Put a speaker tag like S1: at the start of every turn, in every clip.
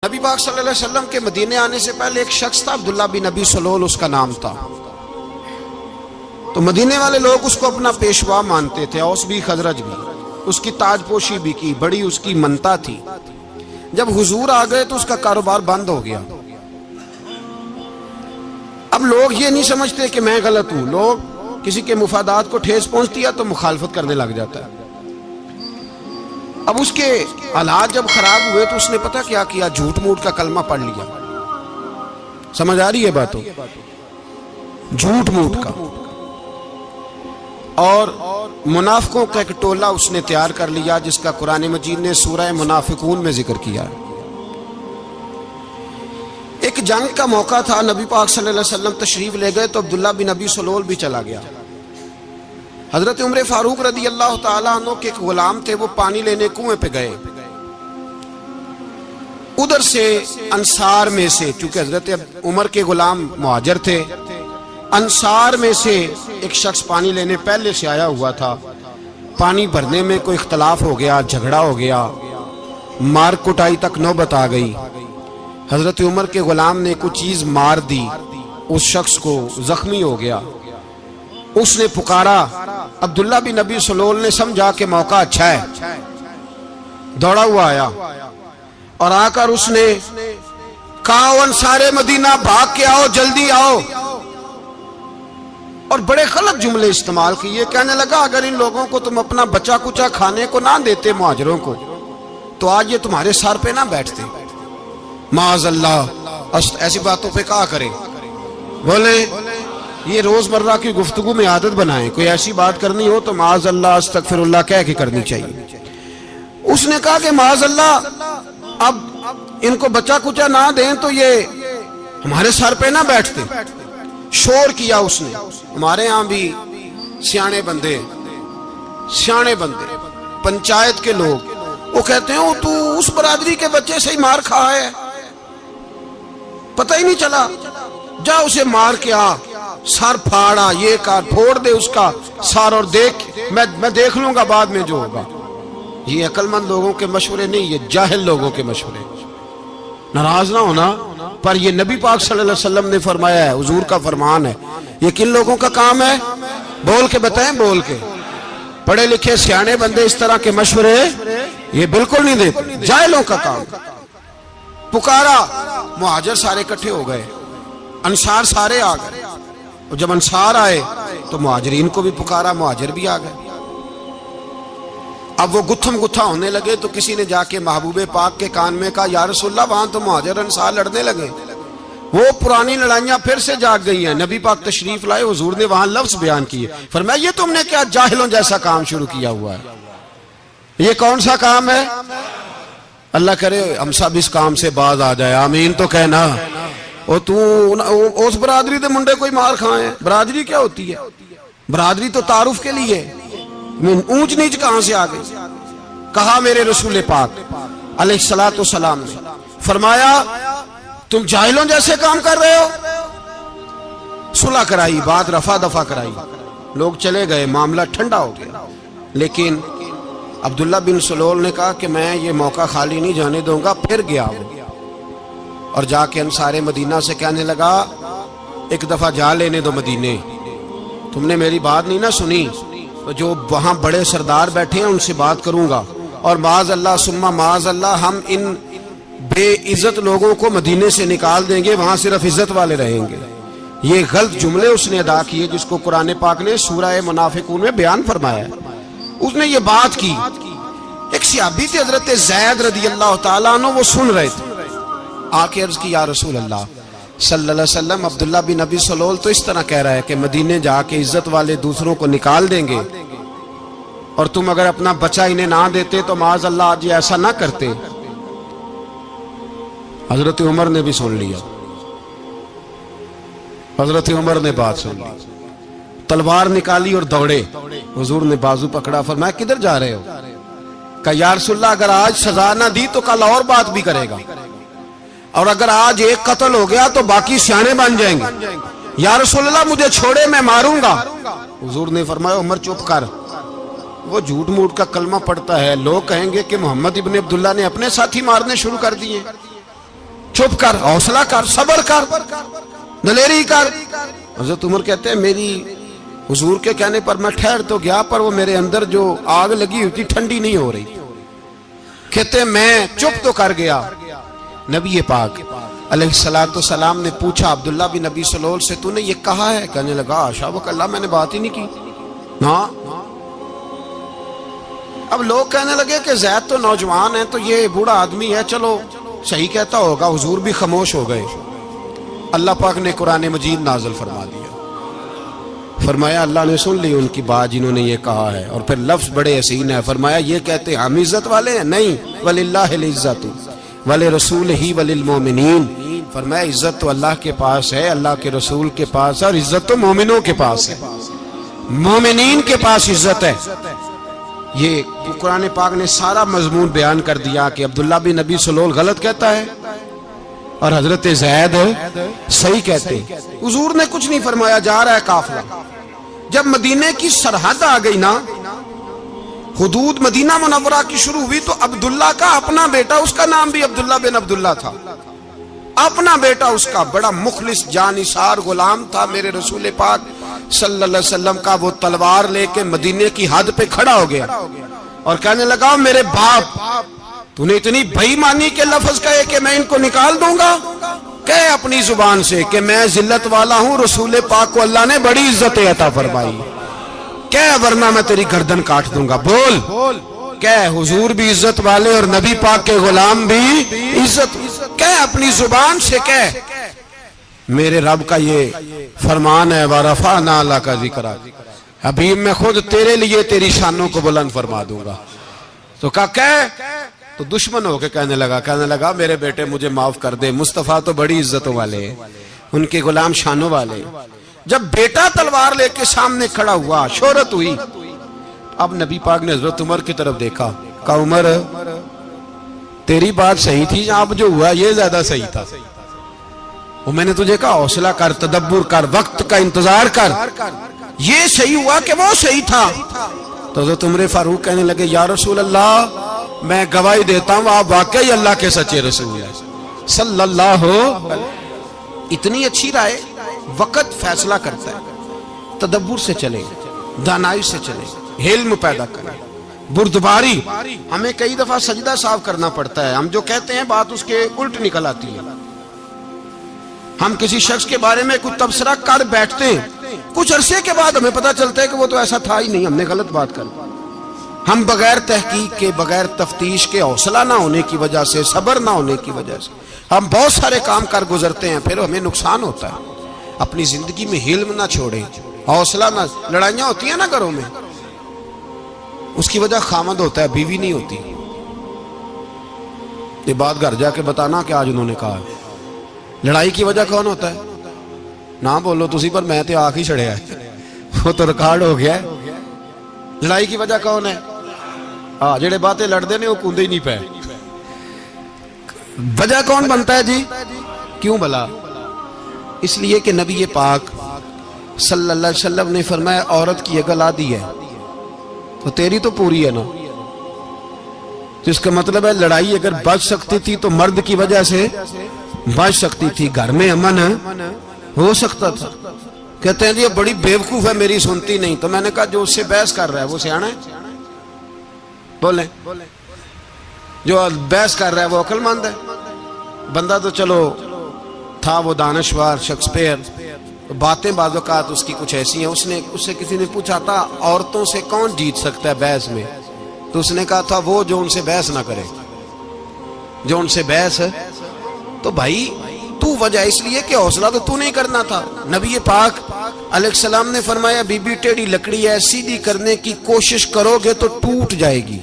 S1: نبی پاک صلی اللہ علیہ وسلم کے مدینے آنے سے پہلے ایک شخص تھا، عبداللہ بن ابی سلول اس کا نام تھا۔ تو مدینے والے لوگ اس کو اپنا پیشوا مانتے تھے، اوس بھی خزرج بھی، اس کی تاج پوشی بھی کی، بڑی اس کی منتا تھی۔ جب حضور آ گئے تو اس کا کاروبار بند ہو گیا۔ اب لوگ یہ نہیں سمجھتے کہ میں غلط ہوں، لوگ کسی کے مفادات کو ٹھیس پہنچتی ہے تو مخالفت کرنے لگ جاتا ہے۔ اب اس کے حالات جب خراب ہوئے تو اس نے پتہ کیا کیا، جھوٹ موٹ کا کلمہ پڑھ لیا۔ سمجھ آ رہی ہے باتوں؟ جھوٹ موٹ کا، اور منافقوں کا ایک ٹولہ اس نے تیار کر لیا، جس کا قرآن مجید نے سورہ منافقون میں ذکر کیا۔ ایک جنگ کا موقع تھا، نبی پاک صلی اللہ علیہ وسلم تشریف لے گئے تو عبداللہ بن ابی سلول بھی چلا گیا۔ حضرت عمر فاروق رضی اللہ تعالیٰ عنہ کے ایک غلام تھے، وہ پانی لینے کنویں پہ گئے۔ ادھر سے انصار میں سے، چونکہ حضرت عمر کے غلام مہاجر تھے، انصار میں سے ایک شخص پانی لینے پہلے سے آیا ہوا تھا۔ پانی بھرنے میں کوئی اختلاف ہو گیا، جھگڑا ہو گیا، مار کٹائی تک نوبت آ گئی۔ حضرت عمر کے غلام نے کچھ چیز مار دی، اس شخص کو زخمی ہو گیا۔ اس نے پکارا، عبداللہ بن ابی سلول نے سمجھا کہ موقع اچھا ہے، دوڑا ہوا آیا اور آ کر اس نے کہا، انصار مدینہ بھاگ کے آؤ، جلدی آؤ، اور بڑے غلط جملے استعمال کیے۔ کہنے لگا، اگر ان لوگوں کو تم اپنا بچا کچا کھانے کو نہ دیتے مہاجروں کو، تو آج یہ تمہارے سر پہ نہ بیٹھتے۔ معاذ اللہ، ایسی باتوں پہ کہا کرے، بولے یہ روزمرہ کی گفتگو میں عادت بنائیں، کوئی ایسی بات کرنی ہو تو معاذ اللہ استغفر اللہ کہہ کے کرنی چاہیے۔ اس نے کہا کہ معاذ اللہ، اب ان کو بچا کچا نہ دیں تو یہ ہمارے سر پہ نہ بیٹھتے۔ شور کیا اس نے۔ ہمارے ہاں بھی سیانے بندے پنچایت کے لوگ، وہ کہتے ہیں تو اس برادری کے بچے سے ہی مار کھا ہے، پتہ ہی نہیں چلا، جا اسے مار کے آ، سر پھاڑا، یہ کار پھوڑ دے اس کا سر، اور دیکھ میں دیکھ لوں گا بعد میں جو ہوگا۔ یہ عقل مند لوگوں کے مشورے نہیں، یہ جاہل لوگوں کے مشورے۔ ناراض نہ ہونا، پر یہ نبی پاک صلی اللہ علیہ وسلم نے فرمایا ہے، حضور کا فرمان ہے۔ یہ کن لوگوں کا کام ہے؟ بول کے بتائیں، بول کے۔ پڑھے لکھے سیانے بندے اس طرح کے مشورے یہ بالکل نہیں دیتے، جاہلوں کا کام۔ پکارا، مہاجر سارے اکٹھے ہو گئے، انصار سارے آ گئے، اور جب انصار آئے تو مہاجرین کو بھی پکارا، مہاجر بھی آ گئے۔ اب وہ گتھم گتھا ہونے لگے تو کسی نے جا کے محبوب پاک کے کان میں کہا، یا رسول اللہ، وہاں تو مہاجر انصار لڑنے لگے۔ وہ پرانی لڑائیاں پھر سے جاگ گئی ہیں۔ نبی پاک تشریف لائے، حضور نے وہاں لفظ بیان کیے، فرمایا یہ تم نے کیا جاہلوں جیسا کام شروع کیا ہوا ہے؟ یہ کون سا کام ہے؟ اللہ کرے ہم سب اس کام سے باز آ جائے، آمین تو کہنا۔ اور تو اس برادری دے منڈے کوئی مار کھائے؟ برادری کیا ہوتی ہے؟ برادری تو تعارف کے لیے، اونچ نیچ کہاں سے آ گئی؟ کہا میرے رسول پاک علیہ الصلوۃ والسلام نے، فرمایا تم جاہلوں جیسے کام کر رہے ہو۔ صلح کرائی، بات رفع دفع کرائی، لوگ چلے گئے، معاملہ ٹھنڈا ہو گیا۔ لیکن عبداللہ بن سلول نے کہا کہ میں یہ موقع خالی نہیں جانے دوں گا۔ پھر گیا وہ، اور جا کے انصار مدینہ سے کہنے لگا، ایک دفعہ جا لینے دو مدینے، تم نے میری بات نہیں نہ سنی تو جو وہاں بڑے سردار بیٹھے ہیں ان سے بات کروں گا، اور معاذ اللہ ثم معاذ اللہ ہم ان بے عزت لوگوں کو مدینے سے نکال دیں گے، وہاں صرف عزت والے رہیں گے۔ یہ غلط جملے اس نے ادا کیے جس کو قرآن پاک نے سورہ منافقون میں بیان فرمایا ہے۔ اس نے یہ بات کی۔ ایک صحابی تھے حضرت زید رضی اللہ تعالیٰ عنہ، وہ سن رہے تھے، آ کے عرض کی، یا رسول اللہ صلی اللہ علیہ وسلم، عبداللہ بن ابی سلول تو اس طرح کہہ رہا ہے کہ مدینے جا کے عزت والے دوسروں کو نکال دیں گے، اور تم اگر اپنا بچہ انہیں نہ دیتے تو معاذ اللہ آج یہ ایسا نہ کرتے۔ حضرت عمر نے بھی سن لیا، حضرت عمر نے بات سن لی، تلوار نکالی اور دوڑے۔ حضور نے بازو پکڑا، فرمایا کدھر جا رہے ہو؟ کہا یا رسول اللہ، اگر آج سزا نہ دی تو کل اور بات بھی کرے گا، اور اگر آج ایک قتل ہو گیا تو باقی سیانے بن جائیں گے۔ یا رسول اللہ مجھے چھوڑے، میں ماروں گا۔ حضور نے فرمایا عمر چپ کر، وہ جھوٹ موٹ کا کلمہ پڑھتا ہے، لوگ کہیں گے کہ محمد ابن عبداللہ نے اپنے ساتھی مارنے شروع کر دیے۔ چپ کر، حوصلہ کر، صبر کر، دلیری کر۔ حضرت عمر کہتے ہیں میری حضور کے کہنے پر میں ٹھہر تو گیا، پر وہ میرے اندر جو آگ لگی ہوئی تھی ٹھنڈی نہیں ہو رہی۔ کہتے ہیں میں چپ تو کر گیا۔ نبی پاک علیہ السلام نے پوچھا عبداللہ بن نبی سلول سے تو نے یہ کہا ہے؟ کہنے لگا آشا وک اللہ میں نے بات ہی نہیں کی نا۔ اب لوگ کہنے لگے کہ زید تو نوجوان ہے تو یہ بوڑھا آدمی ہے، چلو صحیح کہتا ہوگا۔ حضور بھی خاموش ہو گئے۔ اللہ پاک نے قرآن مجید نازل فرما دیا، فرمایا اللہ نے سن لی ان کی بات جنہوں نے یہ کہا ہے، اور پھر لفظ بڑے حسین ہے، فرمایا یہ کہتے ہم عزت والے ہیں؟ نہیں، وَلِلَّهِ الْعِزَّةُ وَلِرَسُولِهِ وَلِلْمُؤْمِنِينَ، فرمایا عزت تو اللہ کے پاس ہے، اللہ کے رسول کے پاس ہے، اور عزت تو مومنوں کے پاس ہے، مومنین کے پاس عزت ہے۔ یہ قرآن پاک نے سارا مضمون بیان کر دیا کہ عبداللہ بن نبی سلول غلط کہتا ہے اور حضرت زید صحیح کہتے ہیں۔ حضور نے کچھ نہیں فرمایا، جا رہا ہے قافلہ۔ جب مدینے کی سرحد آ گئی نا، حدود مدینہ منورہ کی شروع ہوئی، تو عبداللہ کا اپنا بیٹا، اس کا نام بھی عبداللہ بن عبداللہ تھا، اپنا بیٹا اس کا بڑا مخلص جانثار غلام تھا میرے رسول پاک صلی اللہ علیہ وسلم کا، وہ تلوار لے کے مدینے کی حد پہ کھڑا ہو گیا اور کہنے لگا میرے باپ تو نے اتنی بے ایمانی کے لفظ کہے کہ میں ان کو نکال دوں گا؟ کہے اپنی زبان سے کہ میں ذلت والا ہوں، رسول پاک کو اللہ نے بڑی عزت عطا فرمائی، کہے ورنہ میں تیری گردن کاٹ دوں گا۔ بول، کہے حضور بھی عزت والے اور نبی پاک کے غلام بھی عزت، کہے اپنی زبان سے، کہے میرے رب کا یہ فرمان ہے وَرَفَعْنَا لَكَ ذِكْرَكَ، حبیب میں خود تیرے لیے تیری شانوں کو بلند فرما دوں گا۔ تو کہا تو دشمن ہو کے کہنے لگا میرے بیٹے مجھے معاف کر دے، مصطفیٰ تو بڑی عزتوں والے ہیں، ان کے غلام شانوں والے۔ جب بیٹا تلوار لے کے سامنے کھڑا ہوا، شہرت ہوئی، اب نبی پاک نے حضرت عمر کی طرف دیکھا، کہا عمر تیری بات صحیح تھی، اب جو ہوا یہ زیادہ صحیح تھا، وہ میں نے تجھے کہا حوصلہ کر، تدبر کر، وقت کا انتظار کر، یہ صحیح ہوا کہ وہ صحیح تھا۔ تو حضرت عمر فاروق کہنے لگے یا رسول اللہ میں گواہی دیتا ہوں آپ واقعی اللہ کے سچے رسول ہیں صلی اللہ اتنی اچھی رائے، وقت فیصلہ کرتا ہے، تدبر سے چلے، دانائی سے چلے، علم پیدا کرے، بردباری۔ ہمیں کئی دفعہ سجدہ صاف کرنا پڑتا ہے، ہم جو کہتے ہیں بات اس کے الٹ نکل آتی ہے۔ ہم کسی شخص کے بارے میں کچھ تبصرہ کر بیٹھتے ہیں، کچھ عرصے کے بعد ہمیں پتہ چلتا ہے کہ وہ تو ایسا تھا ہی نہیں، ہم نے غلط بات کر۔ ہم بغیر تحقیق کے، بغیر تفتیش کے، حوصلہ نہ ہونے کی وجہ سے، صبر نہ ہونے کی وجہ سے ہم بہت سارے کام کر گزرتے ہیں، پھر ہمیں نقصان ہوتا ہے۔ اپنی زندگی میں حلم نہ چھوڑیں، حوصلہ نہ، لڑائیاں ہوتی ہیں نا گھروں میں، اس کی وجہ خامد ہوتا ہے، بیوی نہیں ہوتی۔ یہ بات گھر جا کے بتانا کہ آج انہوں نے کہا ہے۔ لڑائی کی وجہ کون ہوتا ہے؟ نہ بولو تسی پر میں تے آنکھ ہی چھڑیا ہے، وہ تو ریکارڈ ہو گیا ہے۔ لڑائی کی وجہ کون ہے؟ جڑے باتیں لڑتے ہیں وہ کوندے ہی نہیں پے۔ وجہ کون بنتا ہے جی؟ کیوں بلا؟ اس لیے کہ نبی پاک صلی اللہ علیہ وسلم نے فرمایا عورت کی اگل آدھی ہے تو تیری تو پوری ہے نا، جس کا مطلب ہے لڑائی اگر بچ سکتی تھی تو مرد کی وجہ سے بچ سکتی تھی، گھر میں امن ہو سکتا تھا۔ کہتے ہیں جی یہ بڑی بیوقوف ہے، میری سنتی نہیں۔ تو میں نے کہا جو اس سے بحث کر رہا ہے وہ سیانا ہے؟ بولیں، جو بحث کر رہا ہے وہ عقل مند ہے؟ بندہ تو چلو تھا وہ دانشور شیکسپیئر، باتیں بعض اوقات اس کی کچھ ایسی ہیں۔ اس سے کسی نے پوچھا تھا عورتوں سے کون جیت سکتا ہے بحث میں، تو اس نے کہا تھا وہ جو ان سے بحث نہ کرے، جو ان سے بحث ہے۔ تو بھائی تو وجہ اس لیے کہ حوصلہ تو نہیں کرنا تھا۔ نبی پاک علیہ السلام نے فرمایا بی بی ٹیڑھی لکڑی ہے، سیدھی کرنے کی کوشش کرو گے تو ٹوٹ جائے گی،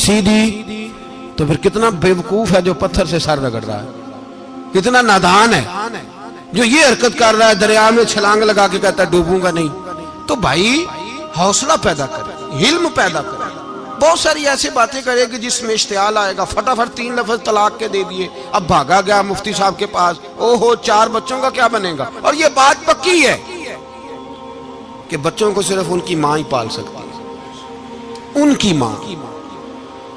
S1: سیدھی تو پھر کتنا بیوقوف ہے جو پتھر سے سر رگڑ رہا ہے، کتنا نادان ہے جو یہ حرکت کر رہا ہے، دریا میں چھلانگ لگا کے کہتا ہے ڈوبوں گا نہیں۔ تو بھائی حوصلہ پیدا کرے، علم پیدا کرے، بہت ساری ایسی باتیں کرے کہ جس میں اشتعال آئے گا، فٹافٹ 3 لفظ طلاق کے دے دیے، اب بھاگا گیا مفتی صاحب کے پاس، او ہو 4 بچوں کا کیا بنے گا؟ اور یہ بات پکی ہے کہ بچوں کو صرف ان کی ماں ہی پال سکتی ہے، ان کی ماں۔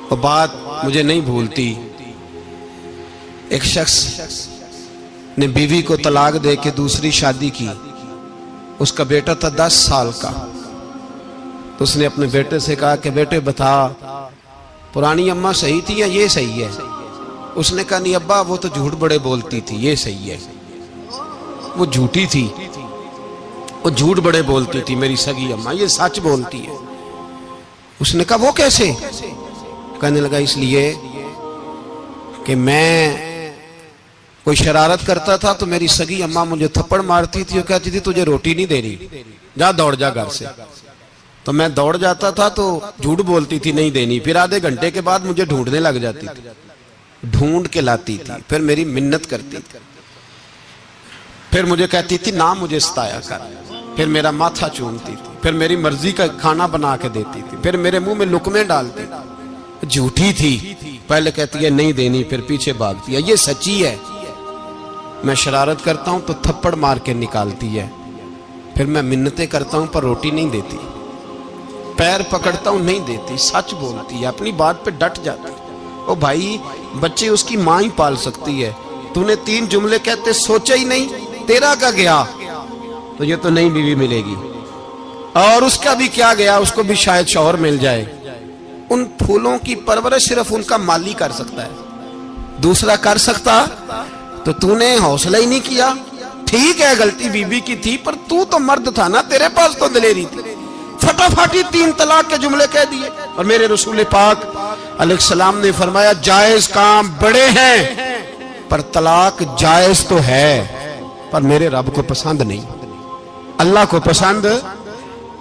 S1: اور بات مجھے نہیں بھولتی، ایک شخص نے بیوی کو طلاق دے کے دوسری شادی کی. اس کا بیٹا تھا 10 سال کا. تو اس نے اپنے بیٹے سے کہا کہ بیٹے بتا پرانی اماں صحیح تھی یا یہ صحیح ہے؟ اس نے کہا نہیں ابا وہ تو جھوٹ بڑے بولتی تھی، یہ صحیح ہے. وہ جھوٹی تھی، وہ جھوٹ بڑے بولتی تھی میری سگی اماں، یہ سچ بولتی ہے. اس نے کہا وہ کیسے؟ کہنے لگا اس لیے کہ میں کوئی شرارت کرتا تھا تو میری سگی اماں مجھے تھپڑ مارتی تھی اور کہتی تھی تجھے روٹی نہیں دینی، جا دوڑ جا گھر سے. تو میں دوڑ جاتا تھا تو جھوٹ بولتی تھی نہیں دینی، پھر آدھے گھنٹے کے بعد مجھے ڈھونڈنے لگ جاتی تھی، ڈھونڈ کے لاتی تھی، پھر میری منت کرتی تھی، پھر مجھے کہتی تھی نہ مجھے ستایا کر، پھر میرا ماتھا چومتی تھی، پھر میری مرضی کا کھانا بنا کے دیتی تھی، پھر میرے منہ میں لقمے ڈالتی تھی. جھوٹی تھی، پہلے کہتی ہے نہیں دینی پھر پیچھے بھاگتی ہے. یہ سچی ہے، میں شرارت کرتا ہوں تو تھپڑ مار کے نکالتی ہے، پھر میں منتیں کرتا ہوں پر روٹی نہیں دیتی، پیر پکڑتا ہوں نہیں دیتی. سچ بولتی ہے، اپنی بات پہ ڈٹ جاتی. او بھائی بچے اس کی ماں ہی پال سکتی ہے، تو نے 3 جملے کہتے سوچا ہی نہیں، تیرا کا گیا تو یہ تو نئی بیوی ملے گی، اور اس کا بھی کیا گیا، اس کو بھی شاید شوہر مل جائے. ان پھولوں کی پرورش صرف ان کا مالی کر سکتا ہے، دوسرا کر سکتا تو نے حوصلہ ہی نہیں کیا. ٹھیک ہے غلطی بیوی کی تھی پر تو مرد تھا نا، تیرے پاس تو دلیری تھی. فٹافٹی 3 طلاق کے جملے کہہ دیے. اور میرے رسول پاک علیہ السلام نے فرمایا جائز کام بڑے ہیں پر طلاق جائز تو ہے پر میرے رب کو پسند نہیں، اللہ کو پسند.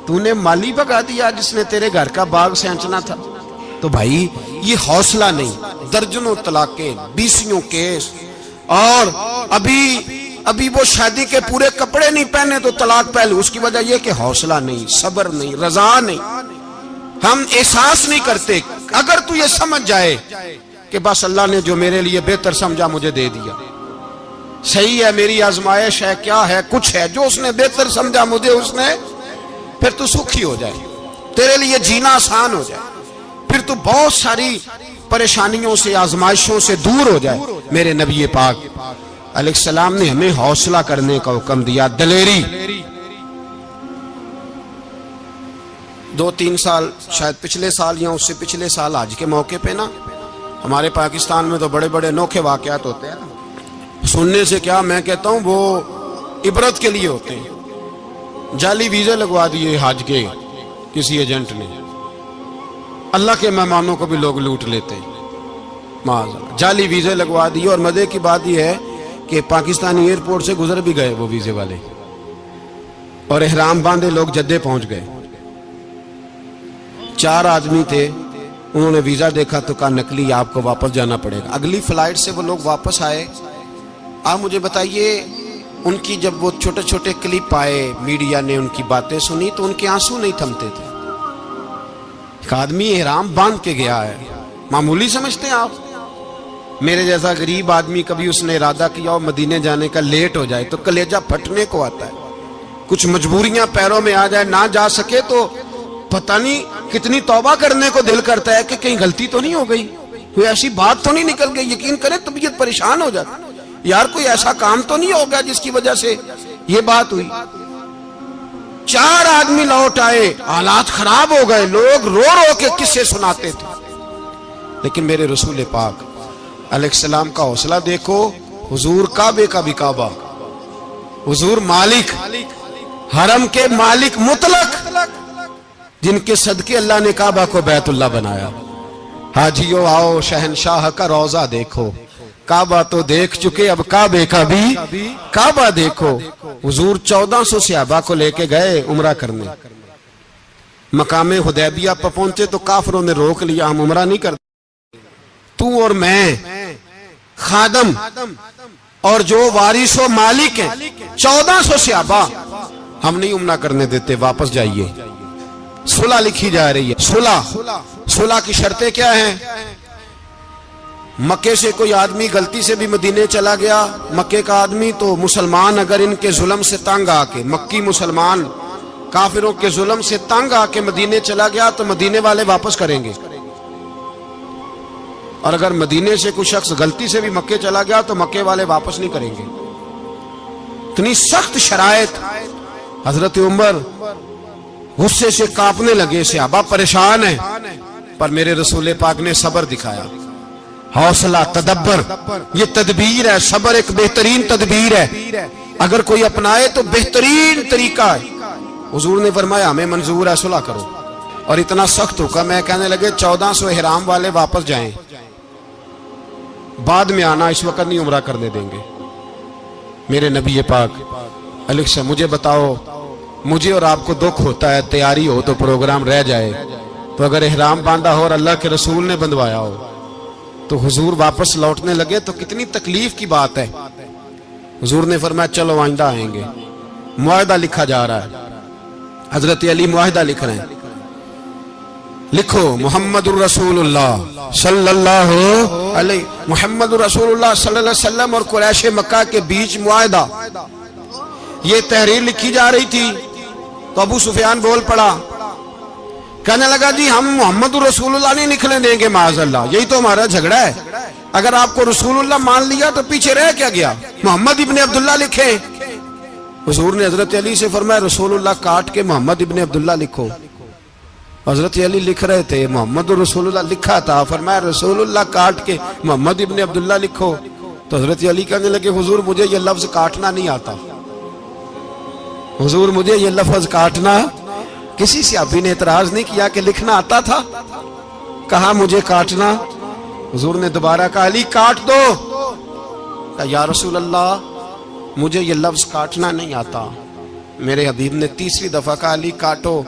S1: تو نے مالی بگا دیا جس نے تیرے گھر کا باغ سینچنا تھا. تو بھائی یہ حوصلہ نہیں، درجنوں طلاقیں، 20 کیس، اور ابھی وہ شادی کے پورے کپڑے نہیں پہنے تو طلاق پہلے. اس کی وجہ یہ کہ حوصلہ نہیں، صبر نہیں، رضا نہیں، ہم احساس نہیں کرتے. اگر تو یہ سمجھ جائے کہ بس اللہ نے جو میرے لیے بہتر سمجھا مجھے دے دیا، صحیح ہے میری آزمائش ہے کیا ہے کچھ ہے، جو اس نے بہتر سمجھا مجھے اس نے، پھر تو سکھی ہو جائے، تیرے لیے جینا آسان ہو جائے، پھر تو بہت ساری پریشانیوں سے آزمائشوں سے دور ہو جائے. میرے نبی پاک علیہ السلام نے ہمیں حوصلہ کرنے کا حکم دیا، دلیری. 2-3 سال شاید پچھلے سال یا اس سے پچھلے سال حج کے موقع پہ نا ہمارے پاکستان میں تو بڑے بڑے انوکھے واقعات ہوتے ہیں. سننے سے کیا میں کہتا ہوں وہ عبرت کے لیے ہوتے ہیں. جعلی ویزے لگوا دیے حج کے کسی ایجنٹ نے، اللہ کے مہمانوں کو بھی لوگ لوٹ لیتے ہیں. جعلی ویزے لگوا دیے. اور مزے کی بات یہ ہے کہ پاکستانی ایئرپورٹ سے گزر بھی گئے وہ ویزے والے، اور احرام باندھے لوگ جدے پہنچ گئے. 4 آدمی تھے، انہوں نے ویزا دیکھا تو کہا نکلی، آپ کو واپس جانا پڑے گا. اگلی فلائٹ سے وہ لوگ واپس آئے. آپ مجھے بتائیے ان کی جب وہ چھوٹے چھوٹے کلپ آئے، میڈیا نے ان کی باتیں سنی تو ان کے آنسو نہیں تھمتے تھے. ایک آدمی احرام باندھ کے گیا ہے، معمولی سمجھتے ہیں آپ؟ میرے جیسا غریب آدمی کبھی اس نے ارادہ کیا اور مدینے جانے کا لیٹ ہو جائے تو کلیجہ پھٹنے کو آتا ہے. کچھ مجبوریاں پیروں میں آ جائے، نہ جا سکے تو پتہ نہیں کتنی توبہ کرنے کو دل کرتا ہے کہ کہیں غلطی تو نہیں ہو گئی، کوئی ایسی بات تو نہیں نکل گئی. یقین کریں طبیعت پریشان ہو جاتی، یار کوئی ایسا کام تو نہیں ہوگا جس کی وجہ سے یہ بات ہوئی. 4 آدمی لوٹ آئے، حالات خراب ہو گئے، لوگ رو رو کے قصے سناتے تھے. لیکن میرے رسول پاک علیہ السلام کا حوصلہ دیکھو. حضور کعبے کا بھی کعبہ، حضور مالک، حرم کے مالک مطلق، جن کے صدقے اللہ نے کعبہ کو بیت اللہ بنایا. حاجیو آؤ شہنشاہ کا روضہ دیکھو، کعبہ تو دیکھ چکے اب کعبے کا بھی کعبہ دیکھو. حضور 1400 صحابہ کو لے کے گئے عمرہ کرنے. مقام حدیبیہ پر پہنچے تو کافروں نے روک لیا، ہم عمرہ نہیں کرتے. تو اور میں خادم اور جو وارث و مالک ہیں 1400 صحابہ، ہم نہیں عمرہ کرنے دیتے، واپس جائیے. صلح لکھی جا رہی ہے. صلح کی شرطیں کیا ہیں؟ مکے سے کوئی آدمی غلطی سے بھی مدینے چلا گیا، مکے کا آدمی، تو مسلمان اگر ان کے ظلم سے تنگ آ کے، مکی مسلمان کافروں کے ظلم سے تنگ آ کے مدینے چلا گیا تو مدینے والے واپس کریں گے. اور اگر مدینے سے کوئی شخص غلطی سے بھی مکے چلا گیا تو مکے والے واپس نہیں کریں گے. اتنی سخت شرائط. حضرت عمر غصے سے کانپنے لگے, صحابہ پریشان ہیں, پر میرے رسول پاک نے صبر دکھایا, حوصلہ, تدبر. یہ تدبیر ہے, صبر ایک بہترین تدبیر ہے, اگر کوئی اپنائے تو بہترین طریقہ ہے. حضور نے فرمایا ہمیں منظور ہے, صلح کرو. اور اتنا سخت حکم ہے, کہنے لگے 1400 احرام والے واپس جائیں, بعد میں آنا, اس وقت نہیں عمرہ کرنے دیں گے. میرے نبی پاک علیہ السلام, مجھے بتاؤ, مجھے اور آپ کو دکھ ہوتا ہے تیاری ہو تو پروگرام رہ جائے, تو اگر احرام باندھا ہو اور اللہ کے رسول نے بندھوایا ہو تو حضور واپس لوٹنے لگے تو کتنی تکلیف کی بات ہے. حضور نے فرمایا چلو آئندہ آئیں گے. معاہدہ لکھا جا رہا ہے, حضرت علی معاہدہ لکھ رہے ہیں. لکھو محمد الرسول اللہ صلی اللہ علیہ محمد الرسول اللہ صلی اللہ علیہ وسلم اور قریش مکہ کے بیچ معاہدہ. یہ تحریر لکھی جا رہی تھی تو ابو سفیان بول پڑا, کہنے لگا جی ہم محمد الرسول اللہ نہیں نکلنے دیں گے معاذ اللہ, یہی تو ہمارا جھگڑا ہے. اگر آپ کو رسول اللہ مان لیا تو پیچھے رہ کیا گیا, محمد ابن عبداللہ لکھے. حضور نے حضرت علی سے فرمایا رسول اللہ کاٹ کے محمد ابن عبداللہ لکھو. حضرت علی لکھ رہے تھے, محمد رسول اللہ لکھا تھا, فرمایا رسول اللہ کاٹ کے محمد ابن عبداللہ لکھو. تو حضرت علی کہنے لگے حضور مجھے یہ لفظ کاٹنا نہیں آتا, حضور مجھے یہ لفظ کاٹنا. کسی صحابی نے اعتراض نہیں کیا کہ لکھنا آتا تھا, کہا مجھے کاٹنا. حضور نے دوبارہ کہا علی کاٹ دو. کہا یا رسول اللہ مجھے یہ لفظ کاٹنا نہیں آتا. میرے حبیب نے تیسری دفعہ کہا علی کاٹو.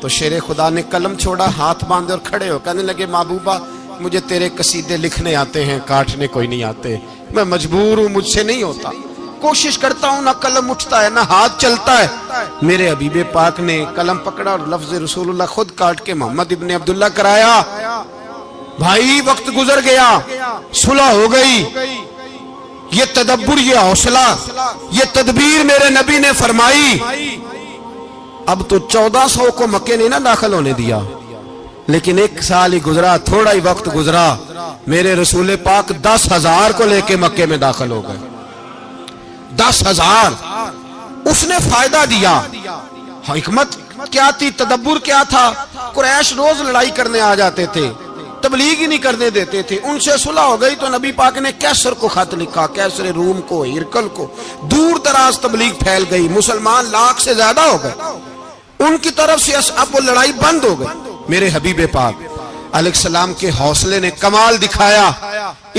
S1: تو شیر خدا نے قلم چھوڑا, ہاتھ باندھے اور کھڑے ہو کہنے لگے محبوبہ مجھے تیرے قصیدے لکھنے آتے ہیں, کاٹنے کوئی نہیں آتے, میں مجبور ہوں, مجھ سے نہیں ہوتا. کوشش کرتا ہوں, نہ قلم اٹھتا ہے نہ ہاتھ چلتا ہے. میرے حبیب پاک نے قلم پکڑا اور لفظ رسول اللہ خود کاٹ کے محمد ابن عبداللہ کرایا. بھائی وقت گزر گیا, صلح ہو گئی. یہ تدبر, یہ حوصلہ, یہ تدبیر میرے نبی نے فرمائی. اب تو 1400 کو مکے نے نہ داخل ہونے دیا, لیکن ایک سال ہی گزرا, تھوڑا ہی وقت گزرا, میرے رسول پاک 10,000 کو لے کے مکے میں داخل ہو گئے. 10,000 اس نے فائدہ دیا. حکمت کیا تھی, تدبر کیا تھا. قریش روز لڑائی کرنے آ جاتے تھے, تبلیغ ہی نہیں کرنے دیتے تھے. ان سے صلح ہو گئی تو نبی پاک نے کیسر کو خط لکھا, کیسر روم کو, ہرکل کو. دور دراز تبلیغ پھیل گئی, مسلمان 100,000 سے زیادہ ہو گئے. ان کی طرف سے اب وہ لڑائی بند ہو گئی. میرے حبیب پاک علیہ السلام کے حوصلے نے کمال دکھایا,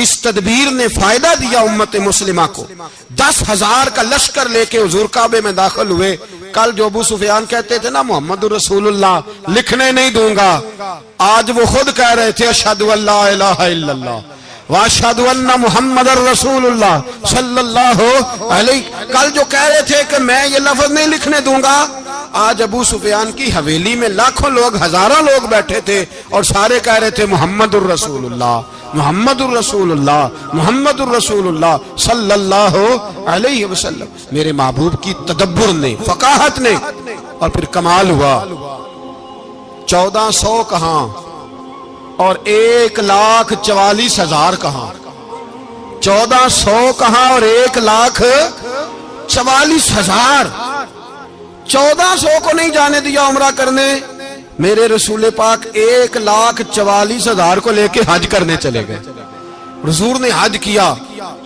S1: اس تدبیر نے فائدہ دیا امت مسلمہ کو. 10,000 کا لشکر لے کے حضور کعبے میں داخل ہوئے. کل جو ابو سفیان کہتے تھے نا محمد رسول اللہ لکھنے نہیں دوں گا, آج وہ خود کہہ رہے تھے اشہدو ان لا الہ الا اللہ واشہدو ان محمد رسول اللہ صلی اللہ علیہ. کل جو کہہ رہے تھے کہ میں یہ لفظ نہیں لکھنے دوں گا, آج ابو سفیان کی حویلی میں لاکھوں لوگ, ہزاروں لوگ بیٹھے تھے اور سارے کہہ رہے تھے محمد الرسول اللہ محمد الرسول اللہ محمد الرسول اللہ صلی اللہ علیہ وسلم. میرے محبوب کی تدبر نے, فقاہت نے, اور پھر کمال ہوا. 1400 کہاں اور 1,44,000 کہاں. 1400 کہاں اور 1,44,000. 1400 کو نہیں جانے دیا عمرہ کرنے. میرے رسول پاک 1,44,000 کو لے کے حج کرنے چلے گئے. حضور نے حج کیا,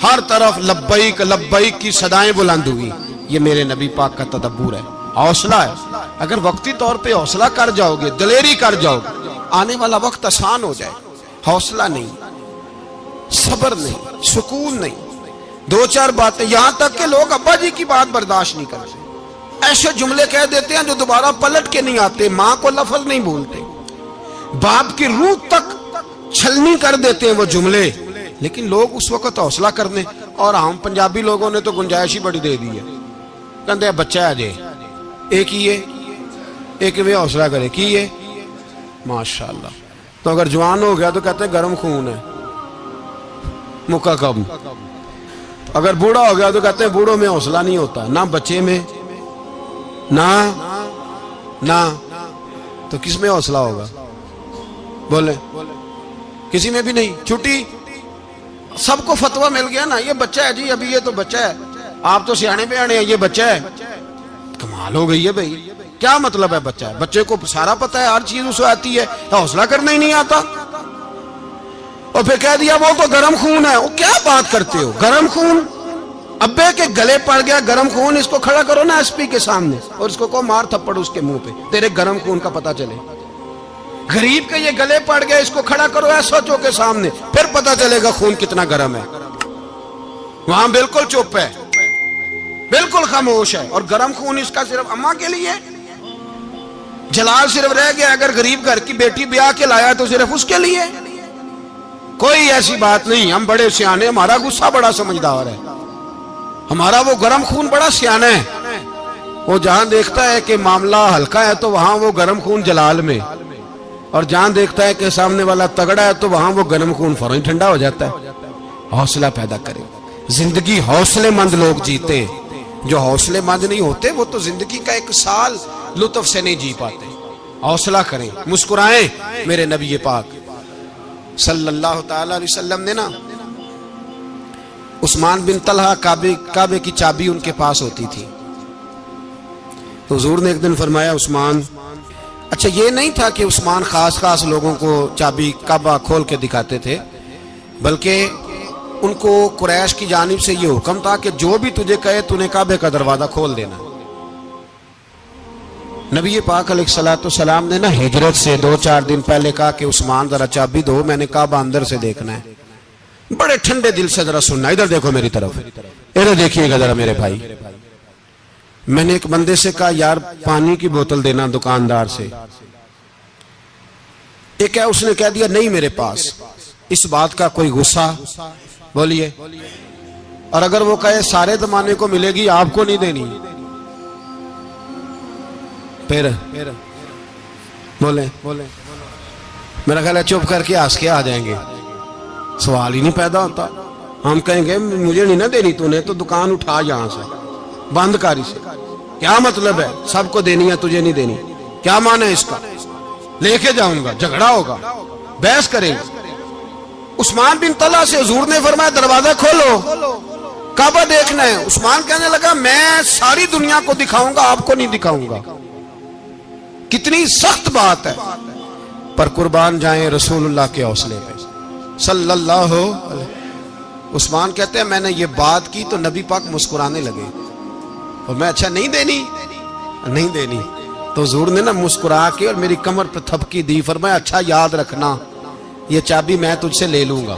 S1: ہر طرف لبیک لبیک کی صدائیں بلند ہوئی. یہ میرے نبی پاک کا تدبر ہے, حوصلہ ہے. اگر وقتی طور پہ حوصلہ کر جاؤ گے, دلیری کر جاؤ گے, آنے والا وقت آسان ہو جائے. حوصلہ نہیں, صبر نہیں, سکون نہیں, 2-4 باتیں, یہاں تک کہ لوگ ابا جی کی بات برداشت نہیں کرتے, ایسے جملے کہہ دیتے ہیں جو دوبارہ پلٹ کے نہیں آتے. ماں کو لفظ نہیں بولتے, باپ کی روح تک چھلنی کر دیتے ہیں وہ جملے. لیکن لوگ اس وقت حوصلہ کرنے, اور ہم پنجابی لوگوں نے تو گنجائش ہی بڑی دے دی ہے. کہتے ہیں بچہ ہے جے ایک ہی ہے, ایک میں حوصلہ کرے کی ہے ماشاءاللہ. تو اگر جوان ہو گیا تو کہتے ہیں گرم خون ہے, مکہ کب. اگر بوڑھا ہو گیا تو کہتے ہیں بوڑھوں میں حوصلہ نہیں ہوتا, نہ بچے میں نہ. تو کس میں حوصلہ ہوگا, بولے کسی میں بھی نہیں. چھٹی سب کو فتویٰ مل گیا نا, یہ بچہ ہے جی, ابھی یہ تو بچہ ہے, آپ تو سیانے بیانے ہیں, یہ بچہ ہے. کمال ہو گئی ہے بھائی, کیا مطلب ہے بچہ ہے؟ بچے کو سارا پتہ ہے, ہر چیز اسے آتی ہے, حوصلہ کرنا ہی نہیں آتا. اور پھر کہہ دیا وہ تو گرم خون ہے. وہ کیا بات کرتے ہو, گرم خون؟ ابے کے گلے پڑ گیا گرم خون, اس کو کھڑا کرو نا ایس پی کے سامنے اور اس کو مار تھپڑ اس کے منہ پہ, تیرے گرم خون کا پتہ چلے. غریب کے یہ گلے پڑ گیا, اس کو کھڑا کرو ایس ایچ او کے سامنے, پھر پتہ چلے گا خون کتنا گرم ہے. وہاں بالکل چپ ہے, بالکل خاموش ہے. اور گرم خون اس کا صرف اماں کے لیے, جلال صرف رہ گیا اگر غریب گھر کی بیٹی بیاہ کے لایا تو صرف اس کے لیے. کوئی ایسی بات نہیں. ہم بڑے سیانے, ہمارا غصہ بڑا سمجھدار ہے, ہمارا وہ گرم خون بڑا سیانہ ہے. وہ جہاں دیکھتا ہے کہ معاملہ ہلکا ہے تو وہاں وہ گرم خون جلال میں, اور جہاں دیکھتا ہے کہ سامنے والا تگڑا ہے تو وہاں وہ گرم خون فوراً ٹھنڈا ہو جاتا ہے. حوصلہ پیدا کریں. زندگی حوصلے مند لوگ جیتے ہیں, جو حوصلے مند نہیں ہوتے وہ تو زندگی کا ایک سال لطف سے نہیں جی پاتے. حوصلہ کریں, مسکرائیں. میرے نبی پاک صلی اللہ تعالی علیہ وسلم نے نا عثمان بن طلحہ, کعبے کی چابی ان کے پاس ہوتی تھی, تو حضور نے ایک دن فرمایا عثمان, اچھا یہ نہیں تھا کہ عثمان خاص لوگوں کو چابی کعبہ کھول کے دکھاتے تھے, بلکہ ان کو قریش کی جانب سے یہ حکم تھا کہ جو بھی تجھے کہے تو نے کعبے کا دروازہ کھول دینا. نبی پاک علیہ الصلوۃ والسلام نے نا ہجرت سے 2-4 دن پہلے کہا کہ عثمان ذرا چابی دو, میں نے کعبہ اندر سے دیکھنا ہے. بڑے ٹھنڈے دل سے ذرا سننا, ادھر دیکھو میری طرف, ادھر دیکھیے گا ذرا میرے بھائی. میں نے ایک بندے سے کہا یار پانی کی بوتل دینا دکاندار سے, ایک ہے اس نے کہہ دیا نہیں میرے پاس. اس بات کا کوئی غصہ؟ بولیے. اور اگر وہ کہے سارے زمانے کو ملے گی آپ کو نہیں دینی, پھر بولیں میرا خیال ہے چپ کر کے ہنس کے آ جائیں گے, سوال ہی نہیں پیدا ہوتا. ہم کہیں گے مجھے نہیں نہ دینی, تو نے تو دکان اٹھا یہاں سے, بند کاری سے. کیا مطلب ہے سب کو دینی ہے تجھے نہیں دینی؟ کیا معنی ہے اس کا؟ لے کے جاؤں گا, جھگڑا ہوگا, بحث کریں گے. عثمان بن طلحہ سے حضور نے فرمایا دروازہ کھولو, کعبہ دیکھنا ہے. عثمان کہنے لگا میں ساری دنیا کو دکھاؤں گا, آپ کو نہیں دکھاؤں گا. کتنی سخت بات ہے, پر قربان جائیں رسول اللہ کے حوصلے پہ صلی اللہ علیہ. عثمان کہتے ہیں میں نے یہ بات کی تو نبی پاک مسکرانے لگے, اور میں اچھا نہیں دینی, تو حضور نے نا مسکرا کے اور میری کمر پہ تھپکی دی, فرمایا اچھا یاد رکھنا یہ چابی میں تجھ سے لے لوں گا,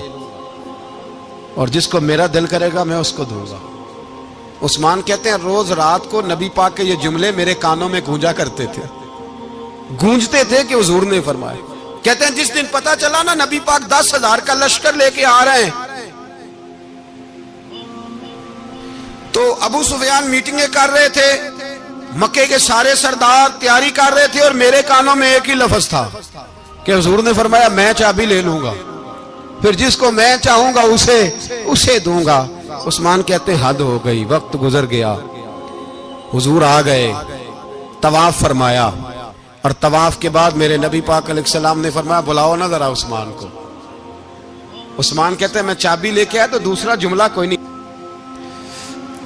S1: اور جس کو میرا دل کرے گا میں اس کو دوں گا. عثمان کہتے ہیں روز رات کو نبی پاک کے یہ جملے میرے کانوں میں گونجتے تھے کہ حضور نے فرمایا. کہتے ہیں جس دن پتا چلا نا نبی پاک 10,000 کا لشکر لے کے آ رہے ہیں, تو ابو سفیان میٹنگیں کر رہے تھے, مکے کے سارے سردار تیاری کر رہے تھے, اور میرے کانوں میں ایک ہی لفظ تھا کہ حضور نے فرمایا میں چابی لے لوں گا, پھر جس کو میں چاہوں گا اسے دوں گا. عثمان کہتے ہیں حد ہو گئی, وقت گزر گیا, حضور آ گئے, طواف فرمایا, اور طواف کے بعد میرے نبی پاک علیہ السلام نے فرمایا بلاؤ نا ذرا عثمان کو. عثمان کہتے ہیں میں چابی لے کے آیا تو دوسرا جملہ کوئی نہیں.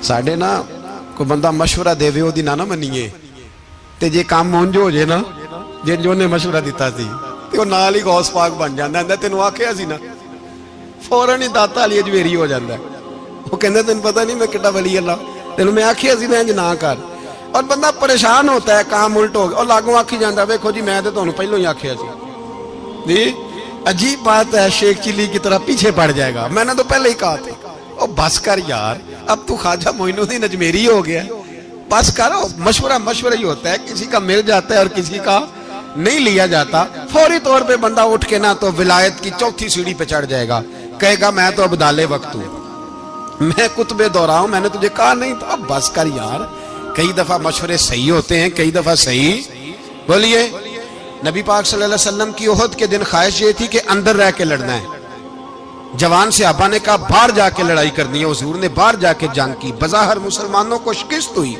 S1: ساڑھے نا کوئی بندہ مشورہ دے وہ دی نہ منیے, تے جے کام مونجو ہو جائے نا, جن جو نے مشورہ دیتا سی تے وہ نال ہی غوث پاک بن جاندا ہے. تینوں آکھیا سی نا, فوراً ہی داتا علی اجمیری ہو جاندا ہے. وہ کہندا تینوں پتہ نہیں میں کڈا ولی اللہ, تینوں میں آکھیا سی نا انج نہ کر, اور بندہ پریشان ہوتا ہے, کام الٹ ہو گیا, اور لاگوں آکھی جاندا ویکھو جی میں تے تانوں پہلوں ہی آکھیا سی. جی عجیب بات ہے, شیخ چلی کی طرح پیچھے پڑ جائے گا, میں نے تو پہلے ہی کہا تھا. او بس کر یار, اب تو خواجہ معین الدین اجمیری ہو گیا, بس کرو. مشورہ ہی ہوتا ہے, کسی کا مل جاتا ہے اور کسی کا نہیں لیا جاتا. فوری طور پہ بندہ اٹھ کے نا تو ولایت کی 4تھی سیڑھی پہ چڑھ جائے گا, کہے گا میں تو ابدال وقت ہوں, میں کتب دورہ ہوں, میں نے تجھے کہا نہیں تھا. اب بس کر یار, کئی دفعہ مشورے صحیح ہوتے ہیں, کئی دفعہ صحیح. بولیے. نبی پاک صلی اللہ علیہ وسلم کی احد کے دن خواہش یہ تھی کہ اندر رہ کے لڑنا ہے. جوان صحابہ نے کہا باہر جا کے لڑائی کرنی ہے, حضور نے باہر جا کے جنگ کی. بظاہر مسلمانوں کو شکست ہوئی.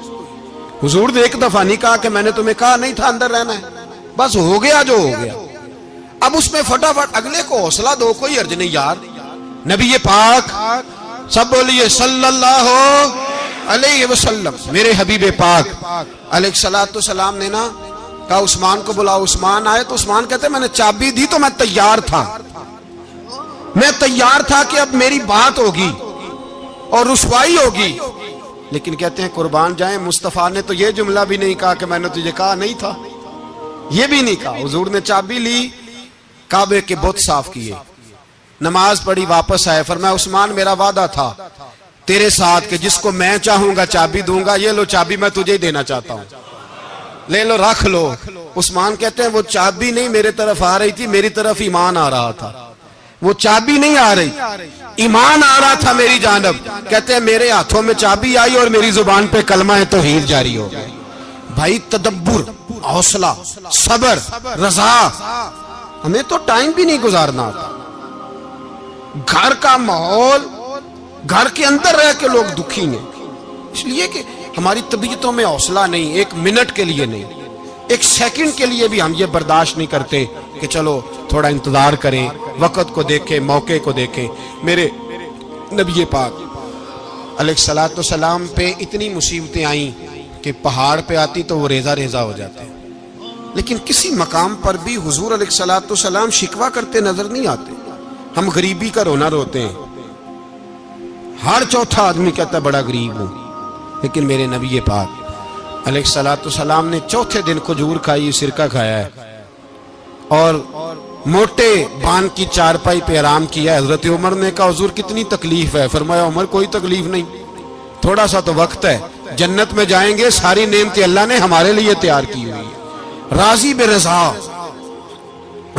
S1: حضور نے ایک دفعہ نہیں کہا کہ میں نے تمہیں کہا نہیں تھا اندر رہنا ہے, بس ہو گیا جو ہو گیا. اب اس میں فٹافٹ اگلے کو حوصلہ دو، کوئی عرض نہیں یار. نبی پاک سب بولیے صلی اللہ علیہ وسلم، میرے حبیب پاک علیہ الصلوۃ والسلام نے نا کہا عثمان کو بلاؤ. عثمان آئے تو عثمان کہتے میں نے چابی دی تو میں تیار تھا، میں تیار تھا کہ اب میری بات ہوگی اور رسوائی ہوگی. لیکن کہتے ہیں قربان جائیں مصطفیٰ نے تو یہ جملہ بھی نہیں کہا کہ میں نے تجھے کہا نہیں تھا، یہ بھی نہیں کہا. حضور نے چابی لی، کعبے کے بت صاف کیے، نماز پڑھی، واپس آئے. فرمایا عثمان میرا وعدہ تھا تیرے ساتھ کہ جس کو میں چاہوں گا چابی دوں گا، یہ لو چابی میں تجھے ہی دینا چاہتا ہوں، لے لو رکھ لو. عثمان کہتے ہیں وہ چابی نہیں میرے طرف آ رہی تھی، میری طرف ایمان آ رہا تھا. وہ چابی نہیں آ رہی، ایمان آ رہا تھا میری جانب. کہتے ہیں میرے ہاتھوں میں چابی آئی اور میری زبان پہ کلمہ توحید جاری ہو گئی. بھائی تدبر، حوصلہ، صبر، رضا. ہمیں تو ٹائم بھی نہیں گزارنا آتا. گھر کا ماحول، گھر کے اندر رہ کے لوگ دکھی ہیں، اس لیے کہ ہماری طبیعتوں میں حوصلہ نہیں، ایک منٹ کے لیے نہیں، ایک سیکنڈ کے لیے بھی ہم یہ برداشت نہیں کرتے کہ چلو تھوڑا انتظار کریں، وقت کو دیکھیں، موقع کو دیکھیں. میرے نبی پاک علیہ الصلوۃ والسلام پہ اتنی مصیبتیں آئیں کہ پہاڑ پہ آتی تو وہ ریزہ ریزہ ہو جاتے، لیکن کسی مقام پر بھی حضور علیہ الصلوۃ والسلام شکوہ کرتے نظر نہیں آتے. ہم غریبی کا رونا روتے ہیں، ہر چوتھا آدمی کہتا ہے بڑا غریب ہوں، لیکن میرے نبی پاک علیہ الصلوۃ والسلام نے چوتھے دن کھجور کھائی، سرکہ کھایا ہے اور موٹے بان کی چارپائی پہ آرام کیا. حضرت عمر نے کہا حضور کتنی تکلیف ہے؟ فرمایا عمر کوئی تکلیف نہیں، تھوڑا سا تو وقت ہے، جنت میں جائیں گے، ساری نعمتیں اللہ نے ہمارے لیے تیار کی ہوئی ہے. راضی بالرضا،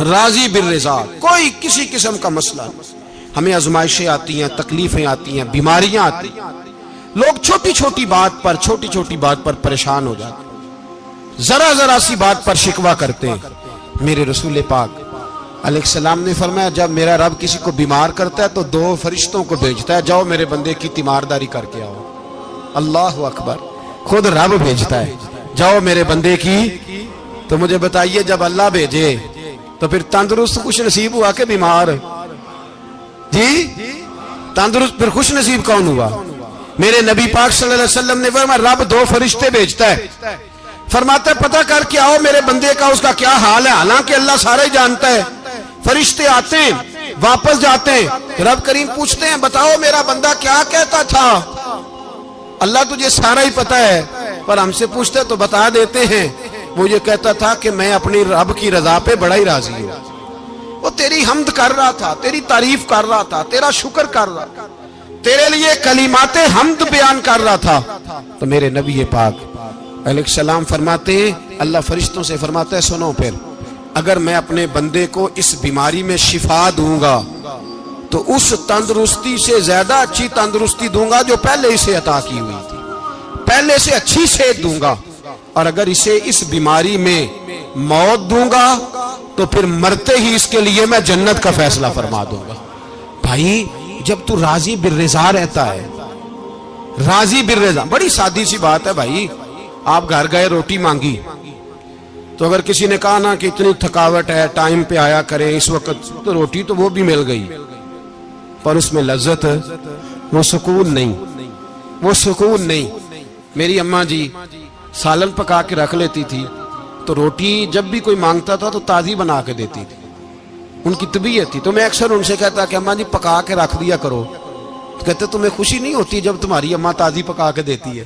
S1: راضی بالرضا، کوئی کسی قسم کا مسئلہ نہیں. ہمیں آزمائشیں آتی ہیں، تکلیفیں آتی ہیں، بیماریاں آتی ہیں، لوگ چھوٹی چھوٹی بات پر پریشان ہو جاتے ہیں، ذرا ذرا سی بات پر شکوہ کرتے ہیں. میرے رسول پاک علیہ السلام نے فرمایا جب میرا رب کسی کو بیمار کرتا ہے تو 2 فرشتوں کو بھیجتا ہے، جاؤ میرے بندے کی تیمارداری کر کے آؤ. اللہ اکبر، خود رب بھیجتا ہے، جاؤ میرے بندے کی. تو مجھے بتائیے جب اللہ بھیجے تو پھر تندرست خوش نصیب ہوا کہ بیمار؟ جی تندرست پھر خوش نصیب کون ہوا؟ میرے نبی پاک صلی اللہ علیہ وسلم نے فرمایا رب 2 فرشتے بھیجتا ہے، فرماتا ہے پتہ کر کے آؤ میرے بندے کا اس کا کیا حال ہے، حالانکہ اللہ سارا ہی جانتا ہے. فرشتے آتے ہیں، واپس جاتے ہیں، رب کریم پوچھتے ہیں بتاؤ میرا بندہ کیا کہتا تھا؟ اللہ تجھے سارا ہی پتہ ہے، پر ہم سے پوچھتے تو بتا دیتے ہیں. وہ یہ کہتا تھا کہ میں اپنی رب کی رضا پہ بڑا ہی راضی ہوں. وہ تیری حمد کر رہا تھا، تیری تعریف کر رہا تھا، تیرا شکر کر رہا تھا، تیرے لیے کلمات حمد بیان کر رہا تھا. تو میرے نبی پاک علیہ السلام فرماتے ہیں، اللہ فرشتوں سے فرماتا ہے سنو پھر اگر میں اپنے بندے کو اس بیماری میں شفا دوں گا تو اس تندرستی سے زیادہ اچھی تندرستی دوں گا جو پہلے اسے عطا کی ہوئی تھی، پہلے سے اچھی صحت دوں گا. اور اگر اسے اس بیماری میں موت دوں گا تو پھر مرتے ہی اس کے لیے میں جنت کا فیصلہ فرما دوں گا. بھائی جب تو راضی بالرضا رہتا ہے، راضی بالرضا، بڑی سادی سی بات ہے بھائی. آپ گھر گئے روٹی مانگی تو اگر کسی نے کہا نا کہ اتنی تھکاوٹ ہے ٹائم پہ آیا کریں اس وقت، تو روٹی تو وہ بھی مل گئی پر اس میں لذت، وہ سکون نہیں، وہ سکون نہیں. میری اماں جی سالن پکا کے رکھ لیتی تھی تو روٹی جب بھی کوئی مانگتا تھا تو تازی بنا کے دیتی تھی، ان کی طبیعت تھی. تو میں اکثر ان سے کہتا کہ اماں جی پکا کے رکھ دیا کرو. تو کہتے تمہیں خوشی نہیں ہوتی جب تمہاری اماں تازی پکا کے دیتی ہے؟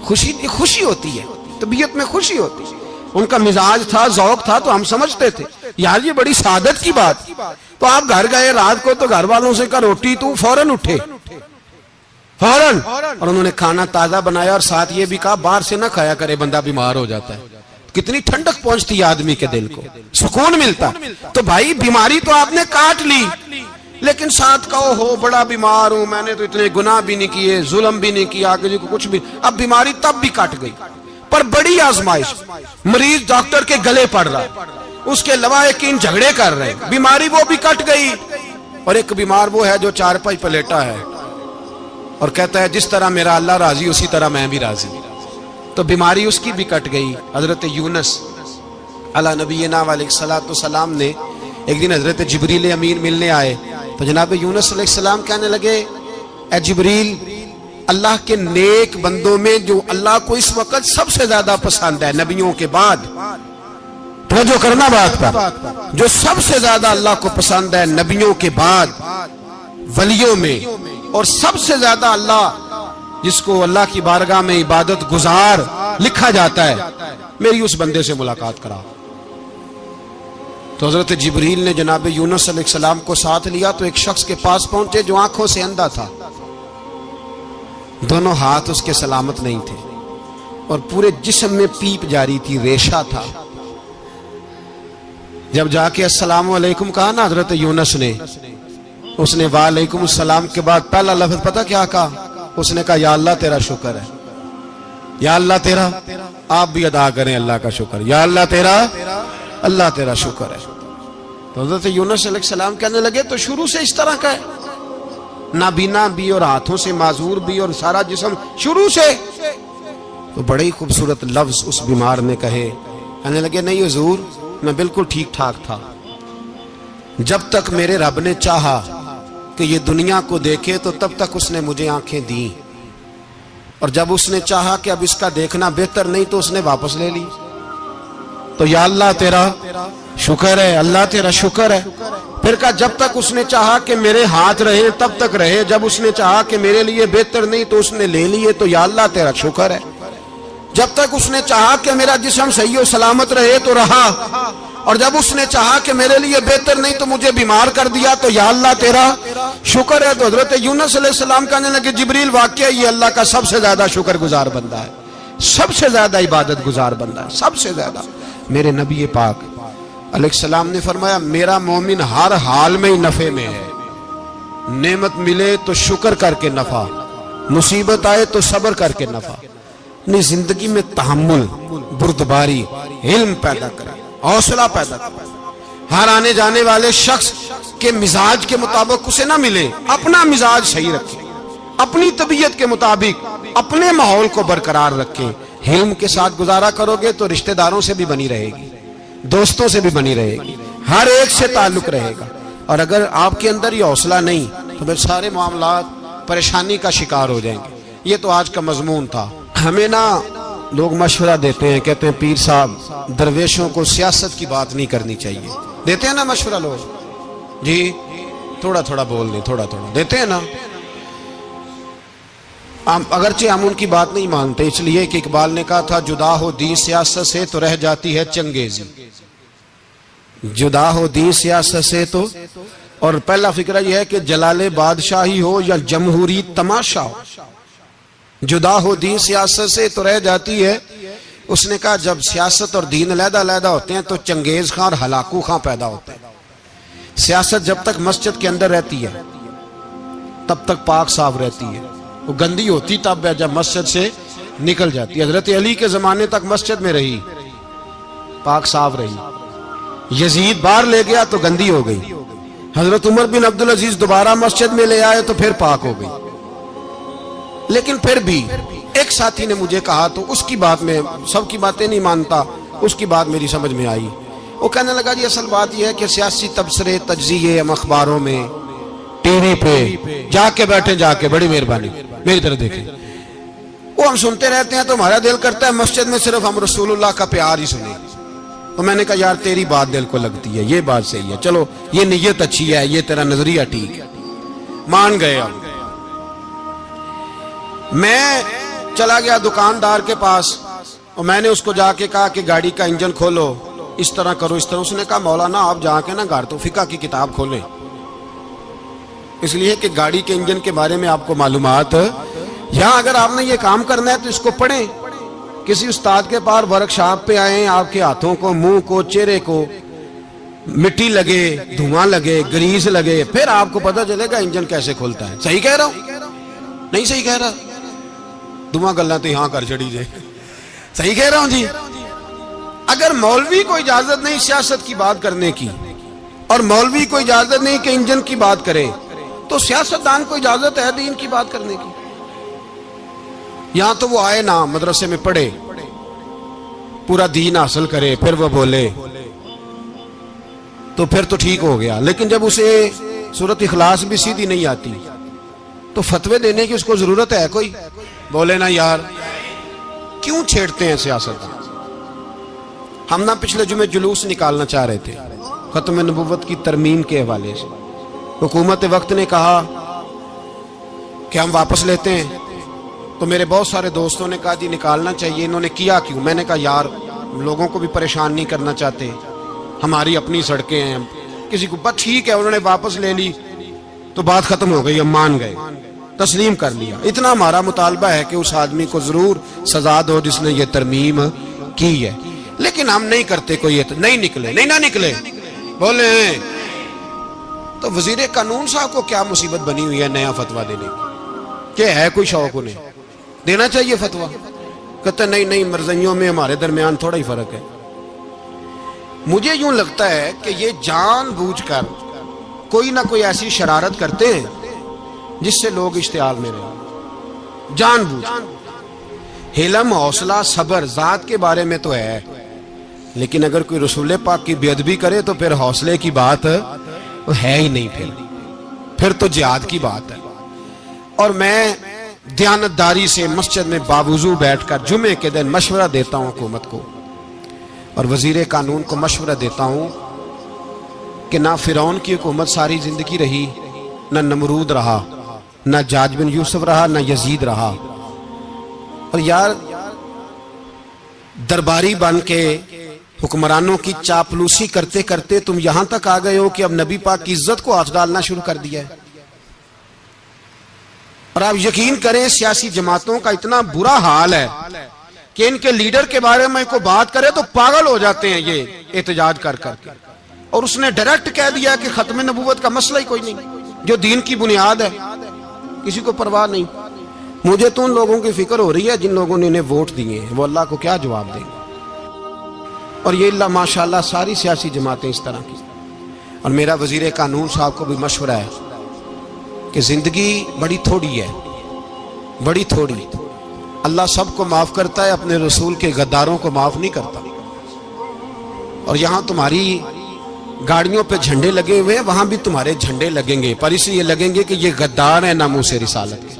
S1: خوشی ہوتی ہے، طبیعت میں خوشی ہوتی ہے. ان کا مزاج تھا، ذوق تھا، تو ہم سمجھتے تھے یار یہ بڑی سعادت کی بات. تو آپ گھر گئے رات کو تو گھر والوں سے کہا روٹی، تو فوراً اٹھے فوراً، اور انہوں نے کھانا تازہ بنایا اور ساتھ یہ بھی کہا باہر سے نہ کھایا کرے بندہ بیمار ہو جاتا ہے. کتنی ٹھنڈک پہنچتی ہے آدمی کے دل کو، سکون ملتا. تو بھائی بیماری تو آپ نے کاٹ لی لیکن ساتھ کہو ہو بڑا بیمار ہوں، میں نے تو اتنے گناہ بھی نہیں کیے، ظلم بھی نہیں کیا، کسی کو کچھ بھی. اب بیماری تب بھی کٹ گئی پر بڑی آزمائش، مریض ڈاکٹر کے گلے پڑ رہا، اس کے لواحقین جھگڑے کر رہے، بیماری وہ بھی کٹ گئی. اور ایک بیمار وہ ہے جو چارپائی پہ لیٹا ہے اور کہتا ہے جس طرح میرا اللہ راضی اسی طرح میں بھی راضی. تو بیماری اس کی بھی کٹ گئی. حضرت یونس علی نبینا علیہ الصلوۃ والسلام نے ایک دن حضرت جبریل امین ملنے آئے تو جناب یونس علیہ السلام کہنے لگے اے جبریل، اللہ کے نیک بندوں میں جو اللہ کو اس وقت سب سے زیادہ پسند ہے نبیوں کے بعد، توجہ کرنا بات پر، جو سب سے زیادہ اللہ کو پسند ہے نبیوں کے بعد ولیوں میں، اور سب سے زیادہ اللہ جس کو اللہ کی بارگاہ میں عبادت گزار لکھا جاتا ہے، میری اس بندے سے ملاقات کرا۔ تو حضرت جبریل نے جناب یونس علیہ السلام کو ساتھ لیا تو ایک شخص کے پاس پہنچے جو آنکھوں سے اندھا تھا، دونوں ہاتھ اس کے سلامت نہیں تھے اور پورے جسم میں پیپ جاری تھی، ریشہ تھا۔ جب جا کے السلام علیکم کہا نا حضرت یونس نے، اس نے وعلیکم السلام کے بعد پہلا لفظ پتہ کیا کہا؟ اس نے کہا یا اللہ تیرا شکر ہے، یا اللہ تیرا، آپ بھی ادا کریں اللہ کا شکر، یا اللہ تیرا، اللہ تیرا شکر ہے۔ تو حضرت یونس علیہ السلام کہنے لگے تو شروع سے اس طرح کا ہے، نابینا بھی اور ہاتھوں سے معذور بھی اور سارا جسم شروع سے؟ تو بڑے ہی خوبصورت لفظ اس بیمار نے کہے، کہنے لگے نہیں حضور، میں بالکل ٹھیک ٹھاک تھا، جب تک میرے رب نے چاہا کہ یہ دنیا کو دیکھے تو تب تک اس نے مجھے آنکھیں دیں، اور جب اس نے چاہا کہ اب اس کا دیکھنا بہتر نہیں تو اس نے واپس لے لی۔ تو یا اللہ تیرا شکر ہے، اللہ تیرا شکر ہے۔ پھر کہا جب تک اس نے چاہا کہ میرے ہاتھ رہے تب تک رہے، جب اس نے چاہا کہ میرے لیے بہتر نہیں تو اس نے لے لیے، تو یا اللہ تیرا شکر ہے۔ جب تک اس نے چاہا کہ میرا جسم صحیح و سلامت رہے تو رہا، اور جب اس نے چاہا کہ میرے لیے بہتر نہیں تو مجھے بیمار کر دیا، تو یا اللہ تیرا شکر ہے۔ تو حضرت یونس علیہ السلام کہنے لگے جبریل واقعی یہ اللہ کا سب سے زیادہ شکر گزار بندہ ہے، سب سے زیادہ عبادت گزار بندہ ہے، سب سے زیادہ۔ میرے نبی پاک علیہ السلام نے فرمایا میرا مومن ہر حال میں ہی نفع میں ہے، نعمت ملے تو شکر کر کے نفع، مصیبت آئے تو صبر کر کے نفع، اپنی زندگی میں تحمل، بردباری، علم پیدا کرے، حوصلہ پیدا کرے۔ ہر آنے جانے والے شخص کے مزاج کے مطابق اسے نہ ملے، اپنا مزاج صحیح رکھے، اپنی طبیعت کے مطابق اپنے ماحول کو برقرار رکھے۔ علم کے ساتھ گزارا کرو گے تو رشتہ داروں سے بھی بنی رہے گی، دوستوں سے بھی بنی رہے گی، ہر ایک سے تعلق رہے گا۔ اور اگر آپ کے اندر یہ حوصلہ نہیں تو پھر سارے معاملات پریشانی کا شکار ہو جائیں گے۔ یہ تو آج کا مضمون تھا۔ ہمیں نا لوگ مشورہ دیتے ہیں، کہتے ہیں پیر صاحب درویشوں کو سیاست کی بات نہیں کرنی چاہیے، دیتے ہیں نا مشورہ لوگ؟ جی تھوڑا تھوڑا بول دیں، تھوڑا تھوڑا دیتے ہیں نا۔ اگرچہ ہم ان کی بات نہیں مانتے، اس لیے کہ اقبال نے کہا تھا جدا ہو دین سیاست سے تو رہ جاتی ہے چنگیزی، جدا ہو دین سیاست سے تو، اور پہلا فکرہ یہ ہے کہ جلال بادشاہی ہو یا جمہوری تماشا ہو، جدا ہو دین سیاست سے تو رہ جاتی ہے۔ اس نے کہا جب سیاست اور دین علیحدہ علیحدہ ہوتے ہیں تو چنگیز خان اور ہلاکو خان پیدا ہوتے ہیں۔ سیاست جب تک مسجد کے اندر رہتی ہے تب تک پاک صاف رہتی ہے، وہ گندی ہوتی تب ہے جب مسجد سے نکل جاتی ہے۔ حضرت علی کے زمانے تک مسجد میں رہی، پاک صاف رہی، یزید باہر لے گیا تو گندی ہو گئی، حضرت عمر بن عبدالعزیز دوبارہ مسجد میں لے آئے تو پھر پاک ہو گئی۔ لیکن پھر بھی ایک ساتھی نے مجھے کہا تو اس کی بات میں، سب کی باتیں نہیں مانتا، اس کی بات میری سمجھ میں آئی۔ وہ کہنے لگا جی اصل بات یہ ہے کہ سیاسی تبصرے تجزیے ہم اخباروں میں ٹی وی پہ جا کے بیٹھیں، جا کے بڑی مہربانی میری طرف دیکھیں، وہ ہم سنتے رہتے ہیں تو ہمارا دل کرتا ہے مسجد میں صرف ہم رسول اللہ کا پیار ہی سنیں۔ تو میں نے کہا یار تیری بات دل کو لگتی ہے، یہ بات صحیح ہے، چلو یہ نیت اچھی ہے، یہ تیرا نظریہ ٹھیک ہے، مان گئے ہم۔ میں چلا گیا دکاندار کے پاس اور میں نے اس کو جا کے کہا کہ گاڑی کا انجن کھولو، اس طرح کرو، اس طرح۔ اس نے کہا مولانا آپ جا کے نا گھر تو فقہ کی کتاب کھولیں، اس لیے کہ گاڑی کے انجن کے بارے میں آپ کو معلومات، یہاں اگر آپ نے یہ کام کرنا ہے تو اس کو پڑھیں، کسی استاد کے پاس ورکشاپ پہ آئیں، آپ کے ہاتھوں کو، منہ کو، چہرے کو مٹی لگے، دھواں لگے، گریس لگے، پھر آپ کو پتہ چلے گا انجن کیسے کھلتا ہے۔ صحیح کہہ رہا ہوں؟ نہیں صحیح کہہ رہا؟ دعا گلا تو یہاں کر چڑی جائے، صحیح کہہ رہا ہوں جی؟ اگر مولوی کو اجازت نہیں سیاست کی بات کرنے کی، اور مولوی کو اجازت نہیں کہ انجن کی بات کرے، تو سیاستدان کو اجازت ہے دین کی بات کرنے کی؟ یہاں تو وہ آئے نا مدرسے میں پڑھے، پورا دین حاصل کرے، پھر وہ بولے تو پھر تو ٹھیک ہو گیا، لیکن جب اسے سورۃ اخلاص بھی سیدھی نہیں آتی تو فتوے دینے کی اس کو ضرورت ہے کوئی؟ بولے نا یار، کیوں چھیڑتے ہیں سیاست؟ ہم نہ پچھلے جمعے جلوس نکالنا چاہ رہے تھے ختم نبوت کی ترمیم کے حوالے سے، حکومت وقت نے کہا کہ ہم واپس لیتے ہیں، تو میرے بہت سارے دوستوں نے کہا جی نکالنا چاہیے، انہوں نے کیا کیوں؟ میں نے کہا یار لوگوں کو بھی پریشان نہیں کرنا چاہتے، ہماری اپنی سڑکیں ہیں، کسی کو بس ٹھیک ہے، انہوں نے واپس لے لی تو بات ختم ہو گئی، ہم مان گئے، تسلیم کر لیا۔ اتنا ہمارا مطالبہ ہے کہ اس آدمی کو ضرور سزا دو جس نے یہ ترمیم کی ہے، لیکن ہم نہیں کرتے، کوئی نہیں نکلے، نہیں نہ نکلے بولے۔ تو وزیر قانون صاحب کو کیا مصیبت بنی ہوئی ہے نیا فتویٰ دینے کی؟ کہ ہے کوئی شوق انہیں دینا چاہیے فتویٰ؟ کہتے نہیں مرضیوں میں ہمارے درمیان تھوڑا ہی فرق ہے۔ مجھے یوں لگتا ہے کہ یہ جان بوجھ کر کوئی نہ کوئی ایسی شرارت کرتے ہیں جس سے لوگ اشتعال میں رہیں، جان بوجھ۔ حلم، حوصلہ، صبر ذات کے بارے میں تو ہے، لیکن اگر کوئی رسول پاک کی بے ادبی کرے تو پھر حوصلے کی بات ہے ہی نہیں، پھر تو جہاد کی بات ہے۔ اور میں دیانتداری سے مسجد میں باوضو بیٹھ کر جمعے کے دن مشورہ دیتا ہوں حکومت کو اور وزیر قانون کو مشورہ دیتا ہوں کہ نہ فرعون کی حکومت ساری زندگی رہی، نہ نمرود رہا، نہ جاج بن یوسف رہا، نہ یزید رہا، اور یار درباری بن کے حکمرانوں کی چاپلوسی کرتے کرتے تم یہاں تک آ گئے ہو کہ اب نبی پاک کی عزت کو ہاتھ ڈالنا شروع کر دیا ہے۔ اور آپ یقین کریں سیاسی جماعتوں کا اتنا برا حال ہے کہ ان کے لیڈر کے بارے میں کوئی بات کرے تو پاگل ہو جاتے ہیں یہ احتجاج کر کر کے، اور اس نے ڈائریکٹ کہہ دیا کہ ختم نبوت کا مسئلہ ہی کوئی نہیں، جو دین کی بنیاد ہے، کسی کو پرواہ نہیں۔ مجھے تو ان لوگوں کی فکر ہو رہی ہے جن لوگوں نے انہیں ووٹ دیے ہیں، وہ اللہ کو کیا جواب دیں گے؟ اور یہ اللہ ماشاءاللہ ساری سیاسی جماعتیں اس طرح کی۔ اور میرا وزیر قانون صاحب کو بھی مشورہ ہے کہ زندگی بڑی تھوڑی ہے، بڑی تھوڑی، اللہ سب کو معاف کرتا ہے، اپنے رسول کے غداروں کو معاف نہیں کرتا۔ اور یہاں تمہاری گاڑیوں پہ جھنڈے لگے ہوئے ہیں، وہاں بھی تمہارے جھنڈے لگیں گے، پر اس لیے لگیں گے کہ یہ غدار ہیں ناموس رسالت کے،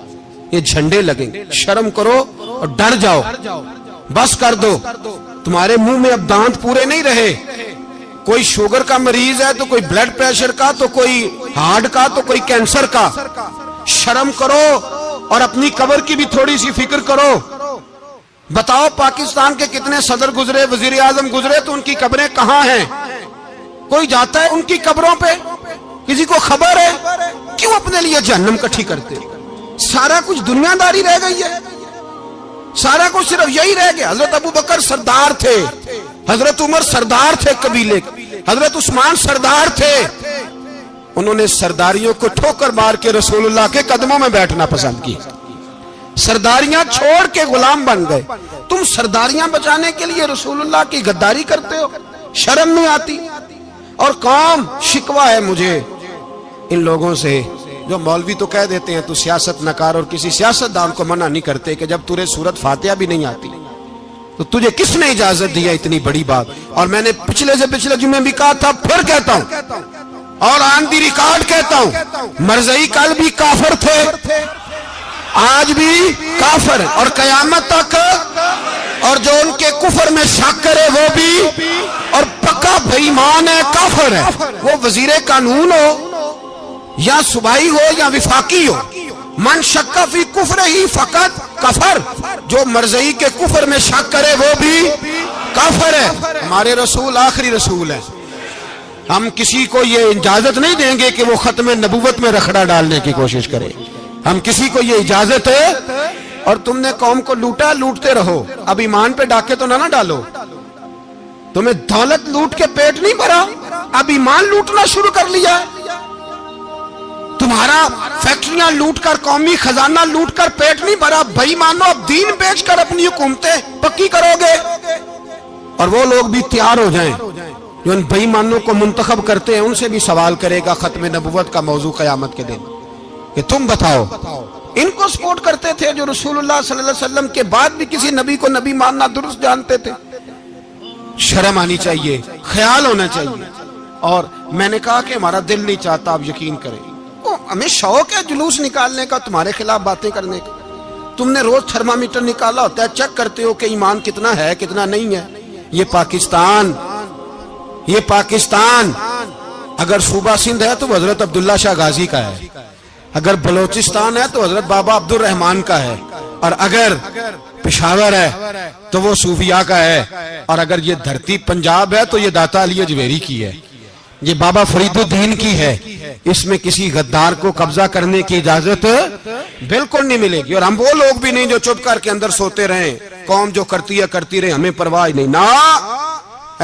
S1: یہ جھنڈے لگیں گے۔ شرم کرو اور ڈر جاؤ، بس کر دو، تمہارے منہ میں اب دانت پورے نہیں رہے۔ کوئی شوگر کا مریض ہے تو کوئی بلڈ پریشر کا، تو کوئی ہارٹ کا، تو کوئی کینسر کا۔ شرم کرو اور اپنی قبر کی بھی تھوڑی سی فکر کرو۔ بتاؤ پاکستان کے کتنے صدر گزرے، وزیر اعظم گزرے، تو ان کی قبریں کہاں ہیں؟ کوئی جاتا ہے ان کی قبروں پہ؟ کسی کو خبر ہے؟ کیوں اپنے لیے جہنم کٹھی کرتے؟ سارا کچھ دنیا داری رہ گئی ہے، سارا کچھ صرف یہی رہ گیا۔ حضرت ابو بکر سردار تھے، حضرت عمر سردار تھے قبیلے، حضرت عثمان سردار تھے، انہوں نے سرداریوں کو ٹھوکر مار کے رسول اللہ کے قدموں میں بیٹھنا پسند کی، سرداریاں چھوڑ کے غلام بن گئے۔ تم سرداریاں بچانے کے لیے رسول اللہ کی غداری کرتے ہو، شرم نہیں آتی؟ اور قوم، شکوہ ہے مجھے ان لوگوں سے جو مولوی تو کہہ دیتے ہیں تو سیاست نکار، اور کسی سیاست دان کو منع نہیں کرتے کہ جب تجھے سورت فاتحہ بھی نہیں آتی تو تجھے کس نے اجازت دیا اتنی بڑی بات؟ اور میں نے پچھلے سے پچھلے جمعے بھی کہا تھا، پھر کہتا ہوں اور آن دی ریکارڈ کہتا ہوں، مرزائی کل بھی کافر تھے، آج بھی کافر، اور قیامت تک، اور جو ان کے کفر میں شک کرے وہ بھی، اور پکا بے ایمان ہے، کافر ہے۔ وہ وزیر قانون ہو یا صوبائی ہو یا وفاقی ہو، من شک فی کفر ہی فقط کفر، جو مرزائی کے کفر میں شک کرے وہ بھی کافر ہے۔ ہمارے رسول آخری رسول ہے، ہم کسی کو یہ اجازت نہیں دیں گے کہ وہ ختم نبوت میں رکھڑا ڈالنے کی کوشش کرے، ہم کسی کو یہ اجازت ہے۔ اور تم نے قوم کو لوٹا، لوٹتے رہو، اب ایمان پہ ڈاکے تو نہ ڈالو۔ تمہیں دولت لوٹ کے پیٹ نہیں بھرا، اب ایمان لوٹنا شروع کر لیا ہے۔ تمہارا فیکٹریاں لوٹ کر، قومی خزانہ لوٹ کر پیٹ نہیں بھرا، بھائی مانو اب دین بیچ کر اپنی حکومتیں پکی کرو گے۔ اور وہ لوگ بھی تیار ہو جائیں جو ان بھائی مانوں کو منتخب کرتے ہیں، ان سے بھی سوال کرے گا ختم نبوت کا موضوع قیامت کے دن کہ تم بتاؤ، ان کو سپورٹ کرتے تھے جو رسول اللہ صلی اللہ علیہ وسلم کے بعد بھی کسی نبی کو نبی ماننا درست جانتے تھے۔ شرم آنی چاہیے، خیال ہونا چاہیے۔ اور میں نے کہا کہ ہمارا دل نہیں چاہتا آپ یقین کریں. ہمیں شوق ہے جلوس نکالنے کا، تمہارے خلاف باتیں کرنے کا. تم نے روز تھرمامیٹر نکالا ہوتا ہے، چیک کرتے ہو کہ ایمان کتنا ہے کتنا نہیں ہے. یہ پاکستان اگر صوبہ سندھ ہے تو حضرت عبداللہ شاہ غازی کا ہے، اگر بلوچستان ہے تو حضرت بابا عبد الرحمان کا ہے، اور اگر پشاور ہے تو وہ صوفیاء کا ہے، اور اگر یہ دھرتی پنجاب ہے تو یہ داتا علی اجویری کی ہے، یہ بابا فرید الدین کی ہے. اس میں کسی غدار کو قبضہ کرنے کی اجازت بالکل نہیں ملے گی. اور ہم وہ لوگ بھی نہیں جو چپ کر کے اندر سوتے رہیں، قوم جو کرتی ہے کرتی رہے، ہمیں پرواہ نہیں. نا،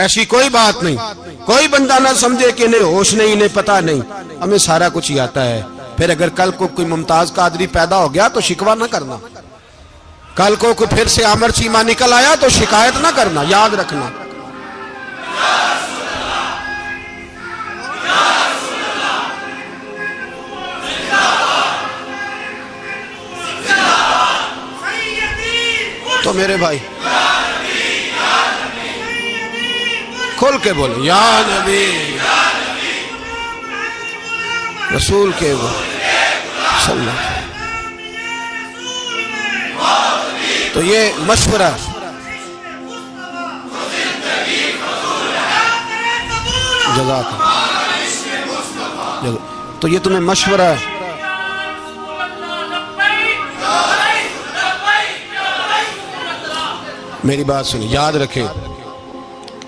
S1: ایسی کوئی بات نہیں. کوئی بندہ نہ سمجھے کہ انہیں ہوش نہیں، انہیں پتہ نہیں. ہمیں سارا کچھ ہی آتا ہے. پھر اگر کل کو کوئی ممتاز قادری پیدا ہو گیا تو شکوہ نہ کرنا. کل کو کوئی پھر سے عامر چیمہ نکل آیا تو شکایت نہ کرنا، یاد رکھنا. تو میرے بھائی کھل کے بولے یا نبی رسول کے صلی اللہ علیہ وسلم. تو یہ مشورہ جزاک اللہ. تو یہ تمہیں مشورہ ہے. میری بات سنیں، یاد رکھیں،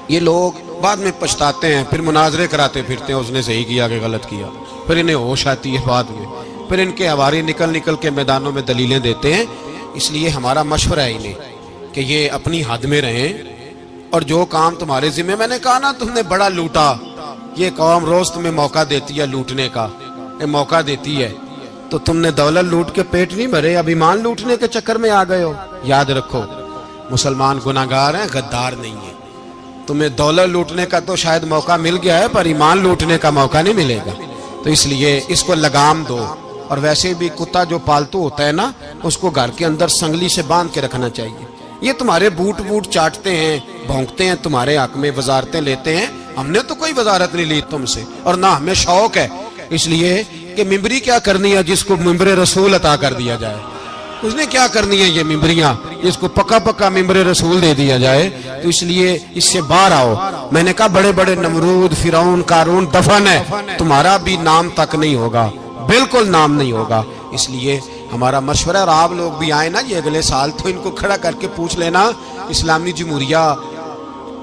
S1: یہ لوگ بعد میں پچھتاتے ہیں، پھر مناظرے کراتے پھرتے ہیں، اس نے صحیح کیا کہ غلط کیا. پھر انہیں ہوش آتی ہے بعد میں، پھر ان کے ہواری نکل نکل کے میدانوں میں دلیلیں دیتے ہیں. اس لیے ہمارا مشورہ ہے انہیں کہ یہ اپنی حد میں رہیں، اور جو کام تمہارے ذمہ، میں نے کہا نا تم نے بڑا لوٹا. یہ قوم روز تمہیں موقع دیتی ہے لوٹنے کا، یہ موقع دیتی ہے، تو تم نے دولت لوٹ کے پیٹ نہیں بھرے، اب ایمان لوٹنے کے چکر میں آ گئے ہو. یاد رکھو، مسلمان گناہگار ہیں، غدار نہیں ہیں. تمہیں دولت لوٹنے کا تو شاید موقع مل گیا ہے، پر ایمان لوٹنے کا موقع نہیں ملے گا. تو اس لیے اس کو لگام دو. اور ویسے بھی کتا جو پالتو ہوتا ہے نا، اس کو گھر کے اندر سنگلی سے باندھ کے رکھنا چاہیے. یہ تمہارے بوٹ چاٹتے ہیں، بھونکتے ہیں، تمہارے حق میں وزارتیں لیتے ہیں. ہم نے تو کوئی وزارت نہیں لی تم سے، اور نہ ہمیں شوق ہے. اس لیے کہ ممبری کیا کرنی ہے جس کو ممبر رسول عطا کر دیا جائے. اس نے کیا کرنی ہے یہ ممبریاں جس کو پکا ممبر رسول دے دیا جائے. تو اس لیے اس سے باہر آؤ. میں نے کہا بڑے بڑے نمرود، فرعون، قارون دفن ہے، تمہارا بھی نام تک نہیں ہوگا، بالکل نام نہیں ہوگا. اس لیے ہمارا مشورہ، اور آپ لوگ بھی آئیں نا یہ اگلے سال، تو ان کو کھڑا کر کے پوچھ لینا، اسلامی جمہوریہ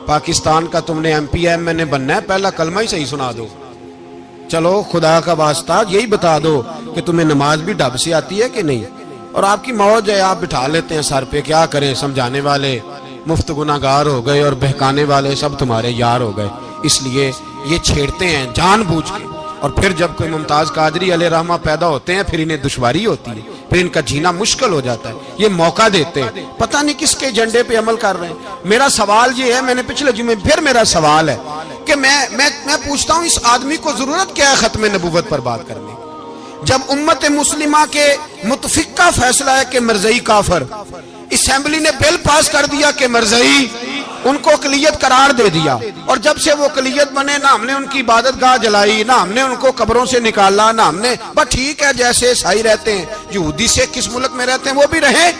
S1: پاکستان کا تم نے ایم پی ایم نے بننا ہے، پہلا کلمہ ہی صحیح سنا دو. چلو خدا کا واسطہ یہی بتا دو کہ تمہیں نماز بھی ڈھب سے آتی ہے کہ نہیں. اور آپ کی موج ہے، آپ بٹھا لیتے ہیں سر پہ، کیا کریں، سمجھانے والے مفت گناہگار ہو گئے اور بہکانے والے سب تمہارے یار ہو گئے. اس لیے یہ چھیڑتے ہیں جان بوجھ کے. اور پھر جب کوئی ممتاز قادری علیہ رحمہ پیدا ہوتے ہیں، پھر انہیں دشواری ہوتی ہے، پھر ان کا جینا مشکل ہو جاتا ہے. یہ موقع دیتے ہیں، پتہ نہیں کس کے ایجنڈے پہ عمل کر رہے ہیں. میرا سوال یہ ہے، میں نے پچھلے جمعے پھر میرا سوال ہے کہ میں پوچھتا ہوں، اس آدمی کو ضرورت کیا ہے ختم نبوت پر بات کرنے؟ جب امت مسلمہ کے متفق کا فیصلہ ہے کہ مرزائی کافر، اسمبلی نے بل پاس کر دیا کہ مرزائی، ان کو اقلیت قرار دے دیا. اور جب سے وہ اقلیت بنے، نہ ہم نے ان کی عبادت گاہ جلائی، نہ ہم نے ان کو قبروں سے نکالا، نہ ہم نے، بس ٹھیک ہے جیسے عیسائی رہتے ہیں، یہودی سے کس ملک میں رہتے ہیں وہ بھی رہیں،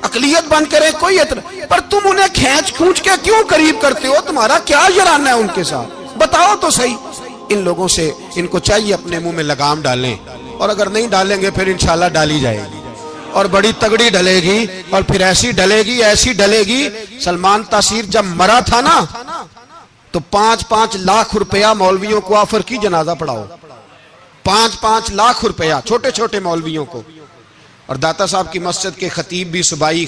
S1: اقلیت بن کرے، کوئی اعتراض. پر تم انہیں کھینچ کھونچ کے کیوں قریب کرتے ہو؟ تمہارا کیا جرانہ ہے ان کے ساتھ؟ بتاؤ تو صحیح. ان لوگوں سے ان کو چاہیے اپنے منہ میں لگام ڈالیں، اور اگر نہیں ڈالیں گے پھر انشاءاللہ ڈالی جائے گی، اور بڑی تگڑی ڈلے گی، اور پھر ایسی ڈلے گی. سلمان تاثیر جب مرا تھا نا تو 5-5 لاکھ روپیہ مولویوں کو آفر کی جنازہ پڑھاؤ. 5-5 لاکھ روپیہ چھوٹے چھوٹے مولویوں کو. اور داتا صاحب کی مسجد کے خطیب بھی صوبائی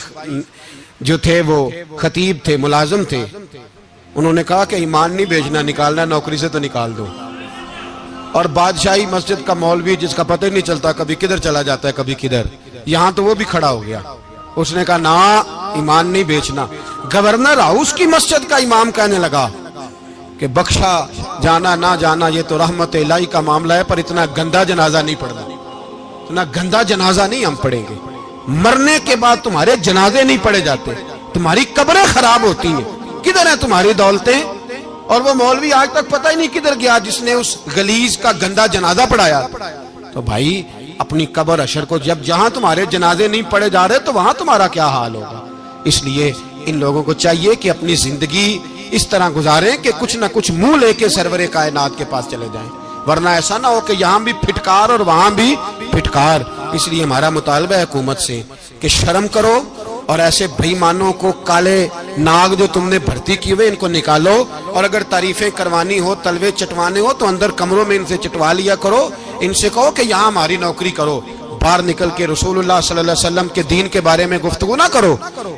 S1: جو تھے، وہ خطیب تھے، ملازم تھے. انہوں نے کہا کہ ایمان نہیں بیچنا، نکالنا نوکری سے تو نکال دو. اور بادشاہی مسجد کا مولوی جس کا پتہ نہیں چلتا، کبھی کدھر چلا جاتا ہے کبھی کدھر، یہاں تو وہ بھی کھڑا ہو گیا. اس نے کہا نا، ایمان نہیں بیچنا. گورنر ہاؤس کی مسجد کا امام کہنے لگا کہ بخشا جانا نہ جانا یہ تو رحمت الہی کا معاملہ ہے، پر اتنا گندا جنازہ نہیں پڑھنا، اتنا گندا جنازہ نہیں ہم پڑھیں گے. مرنے کے بعد تمہارے جنازے نہیں پڑھے جاتے، تمہاری قبریں خراب ہوتی ہیں. کدھر ہیں تمہاری دولتیں؟ اور وہ مولوی آج تک پتہ ہی نہیں کدھر گیا جس نے اس غلیظ کا گندا جنازہ پڑھایا. تو بھائی اپنی قبر حشر کو جب جہاں تمہارے جنازے نہیں پڑھے جا رہے تو وہاں تمہارا کیا حال ہوگا. اس لیے ان لوگوں کو چاہیے کہ اپنی زندگی اس طرح گزاریں کہ کچھ نہ کچھ منہ لے کے سرور کائنات کے پاس چلے جائیں، ورنہ ایسا نہ ہو کہ یہاں بھی پھٹکار اور وہاں بھی پھٹکار. اس لیے ہمارا مطالبہ ہے حکومت سے کہ شرم کرو اور ایسے بھائی مانوں کو، کالے ناگ جو تم نے بھرتی کی ہوئے ان کو نکالو، اور اگر تعریفیں کروانی ہو، تلوے چٹوانے ہو تو اندر کمروں میں ان سے چٹوا لیا کرو. ان سے کہو کہ یہاں ہماری نوکری کرو، باہر نکل کے رسول اللہ صلی اللہ علیہ وسلم کے دین کے بارے میں گفتگو نہ کرو.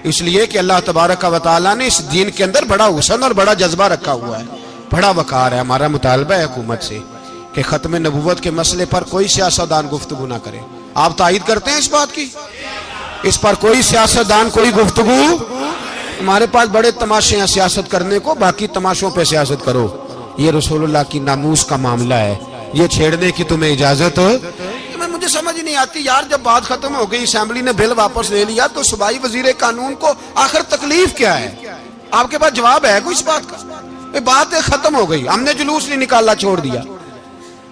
S1: اس لیے کہ اللہ تبارک و تعالیٰ نے اس دین کے اندر بڑا حسن اور بڑا جذبہ رکھا ہوا ہے، بڑا وقار ہے. ہمارا مطالبہ ہے حکومت سے کہ ختم نبوت کے مسئلے پر کوئی سیاستدان گفتگو نہ کرے. آپ تائید کرتے ہیں اس بات کی؟ اس پر کوئی سیاستدان کوئی گفتگو؟ ہمارے پاس بڑے تماشے ہیں سیاست کرنے کو، باقی تماشوں پہ سیاست کرو. یہ رسول اللہ کی ناموس کا معاملہ ہے، یہ چھیڑنے کی تمہیں اجازت؟ مجھے سمجھ نہیں آتی یار، جب بات ختم ہو گئی، اسمبلی نے بل واپس لے لیا، تو صوبائی وزیر قانون کو آخر تکلیف کیا ہے؟ آپ کے پاس جواب ہے کوئی اس بات کا؟ بات ختم ہو گئی، ہم نے جلوس نہیں نکالنا، چھوڑ دیا،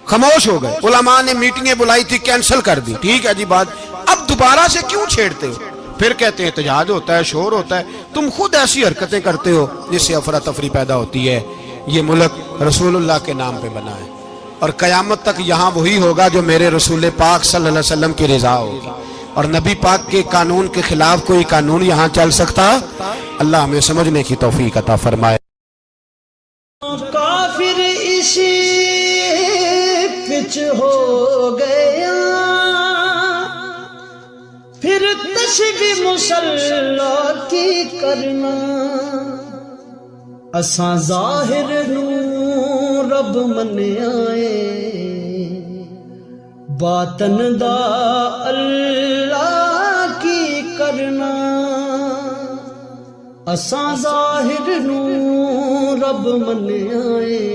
S1: خاموش ہو گئے. علماء نے میٹنگیں بلائی تھی، کینسل کر دی، ٹھیک ہے جی بات. اب دوبارہ سے کیوں چھیڑتے ہو؟ پھر کہتے ہیں احتجاج ہوتا ہے، شور ہوتا ہے. تم خود ایسی حرکتیں کرتے ہو جس سے افراتفری پیدا ہوتی ہے. یہ ملک رسول اللہ کے نام پہ بنا ہے اور قیامت تک یہاں وہی ہوگا جو میرے رسول پاک صلی اللہ علیہ وسلم کی رضا ہوگی، اور نبی پاک کے قانون کے خلاف کوئی قانون یہاں چل سکتا؟ اللہ ہمیں سمجھنے کی توفیق عطا فرمائے.
S2: کافر اسی پچ ہو گیا، پھر تشبیہ مسلح کی کرنا، اساں ظاہر نو رب منیائے، باطن دا اللہ کی کرنا، اساں ظاہر نو رب منیائے،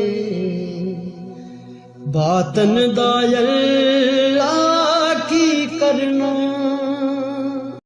S2: باطن دا اللہ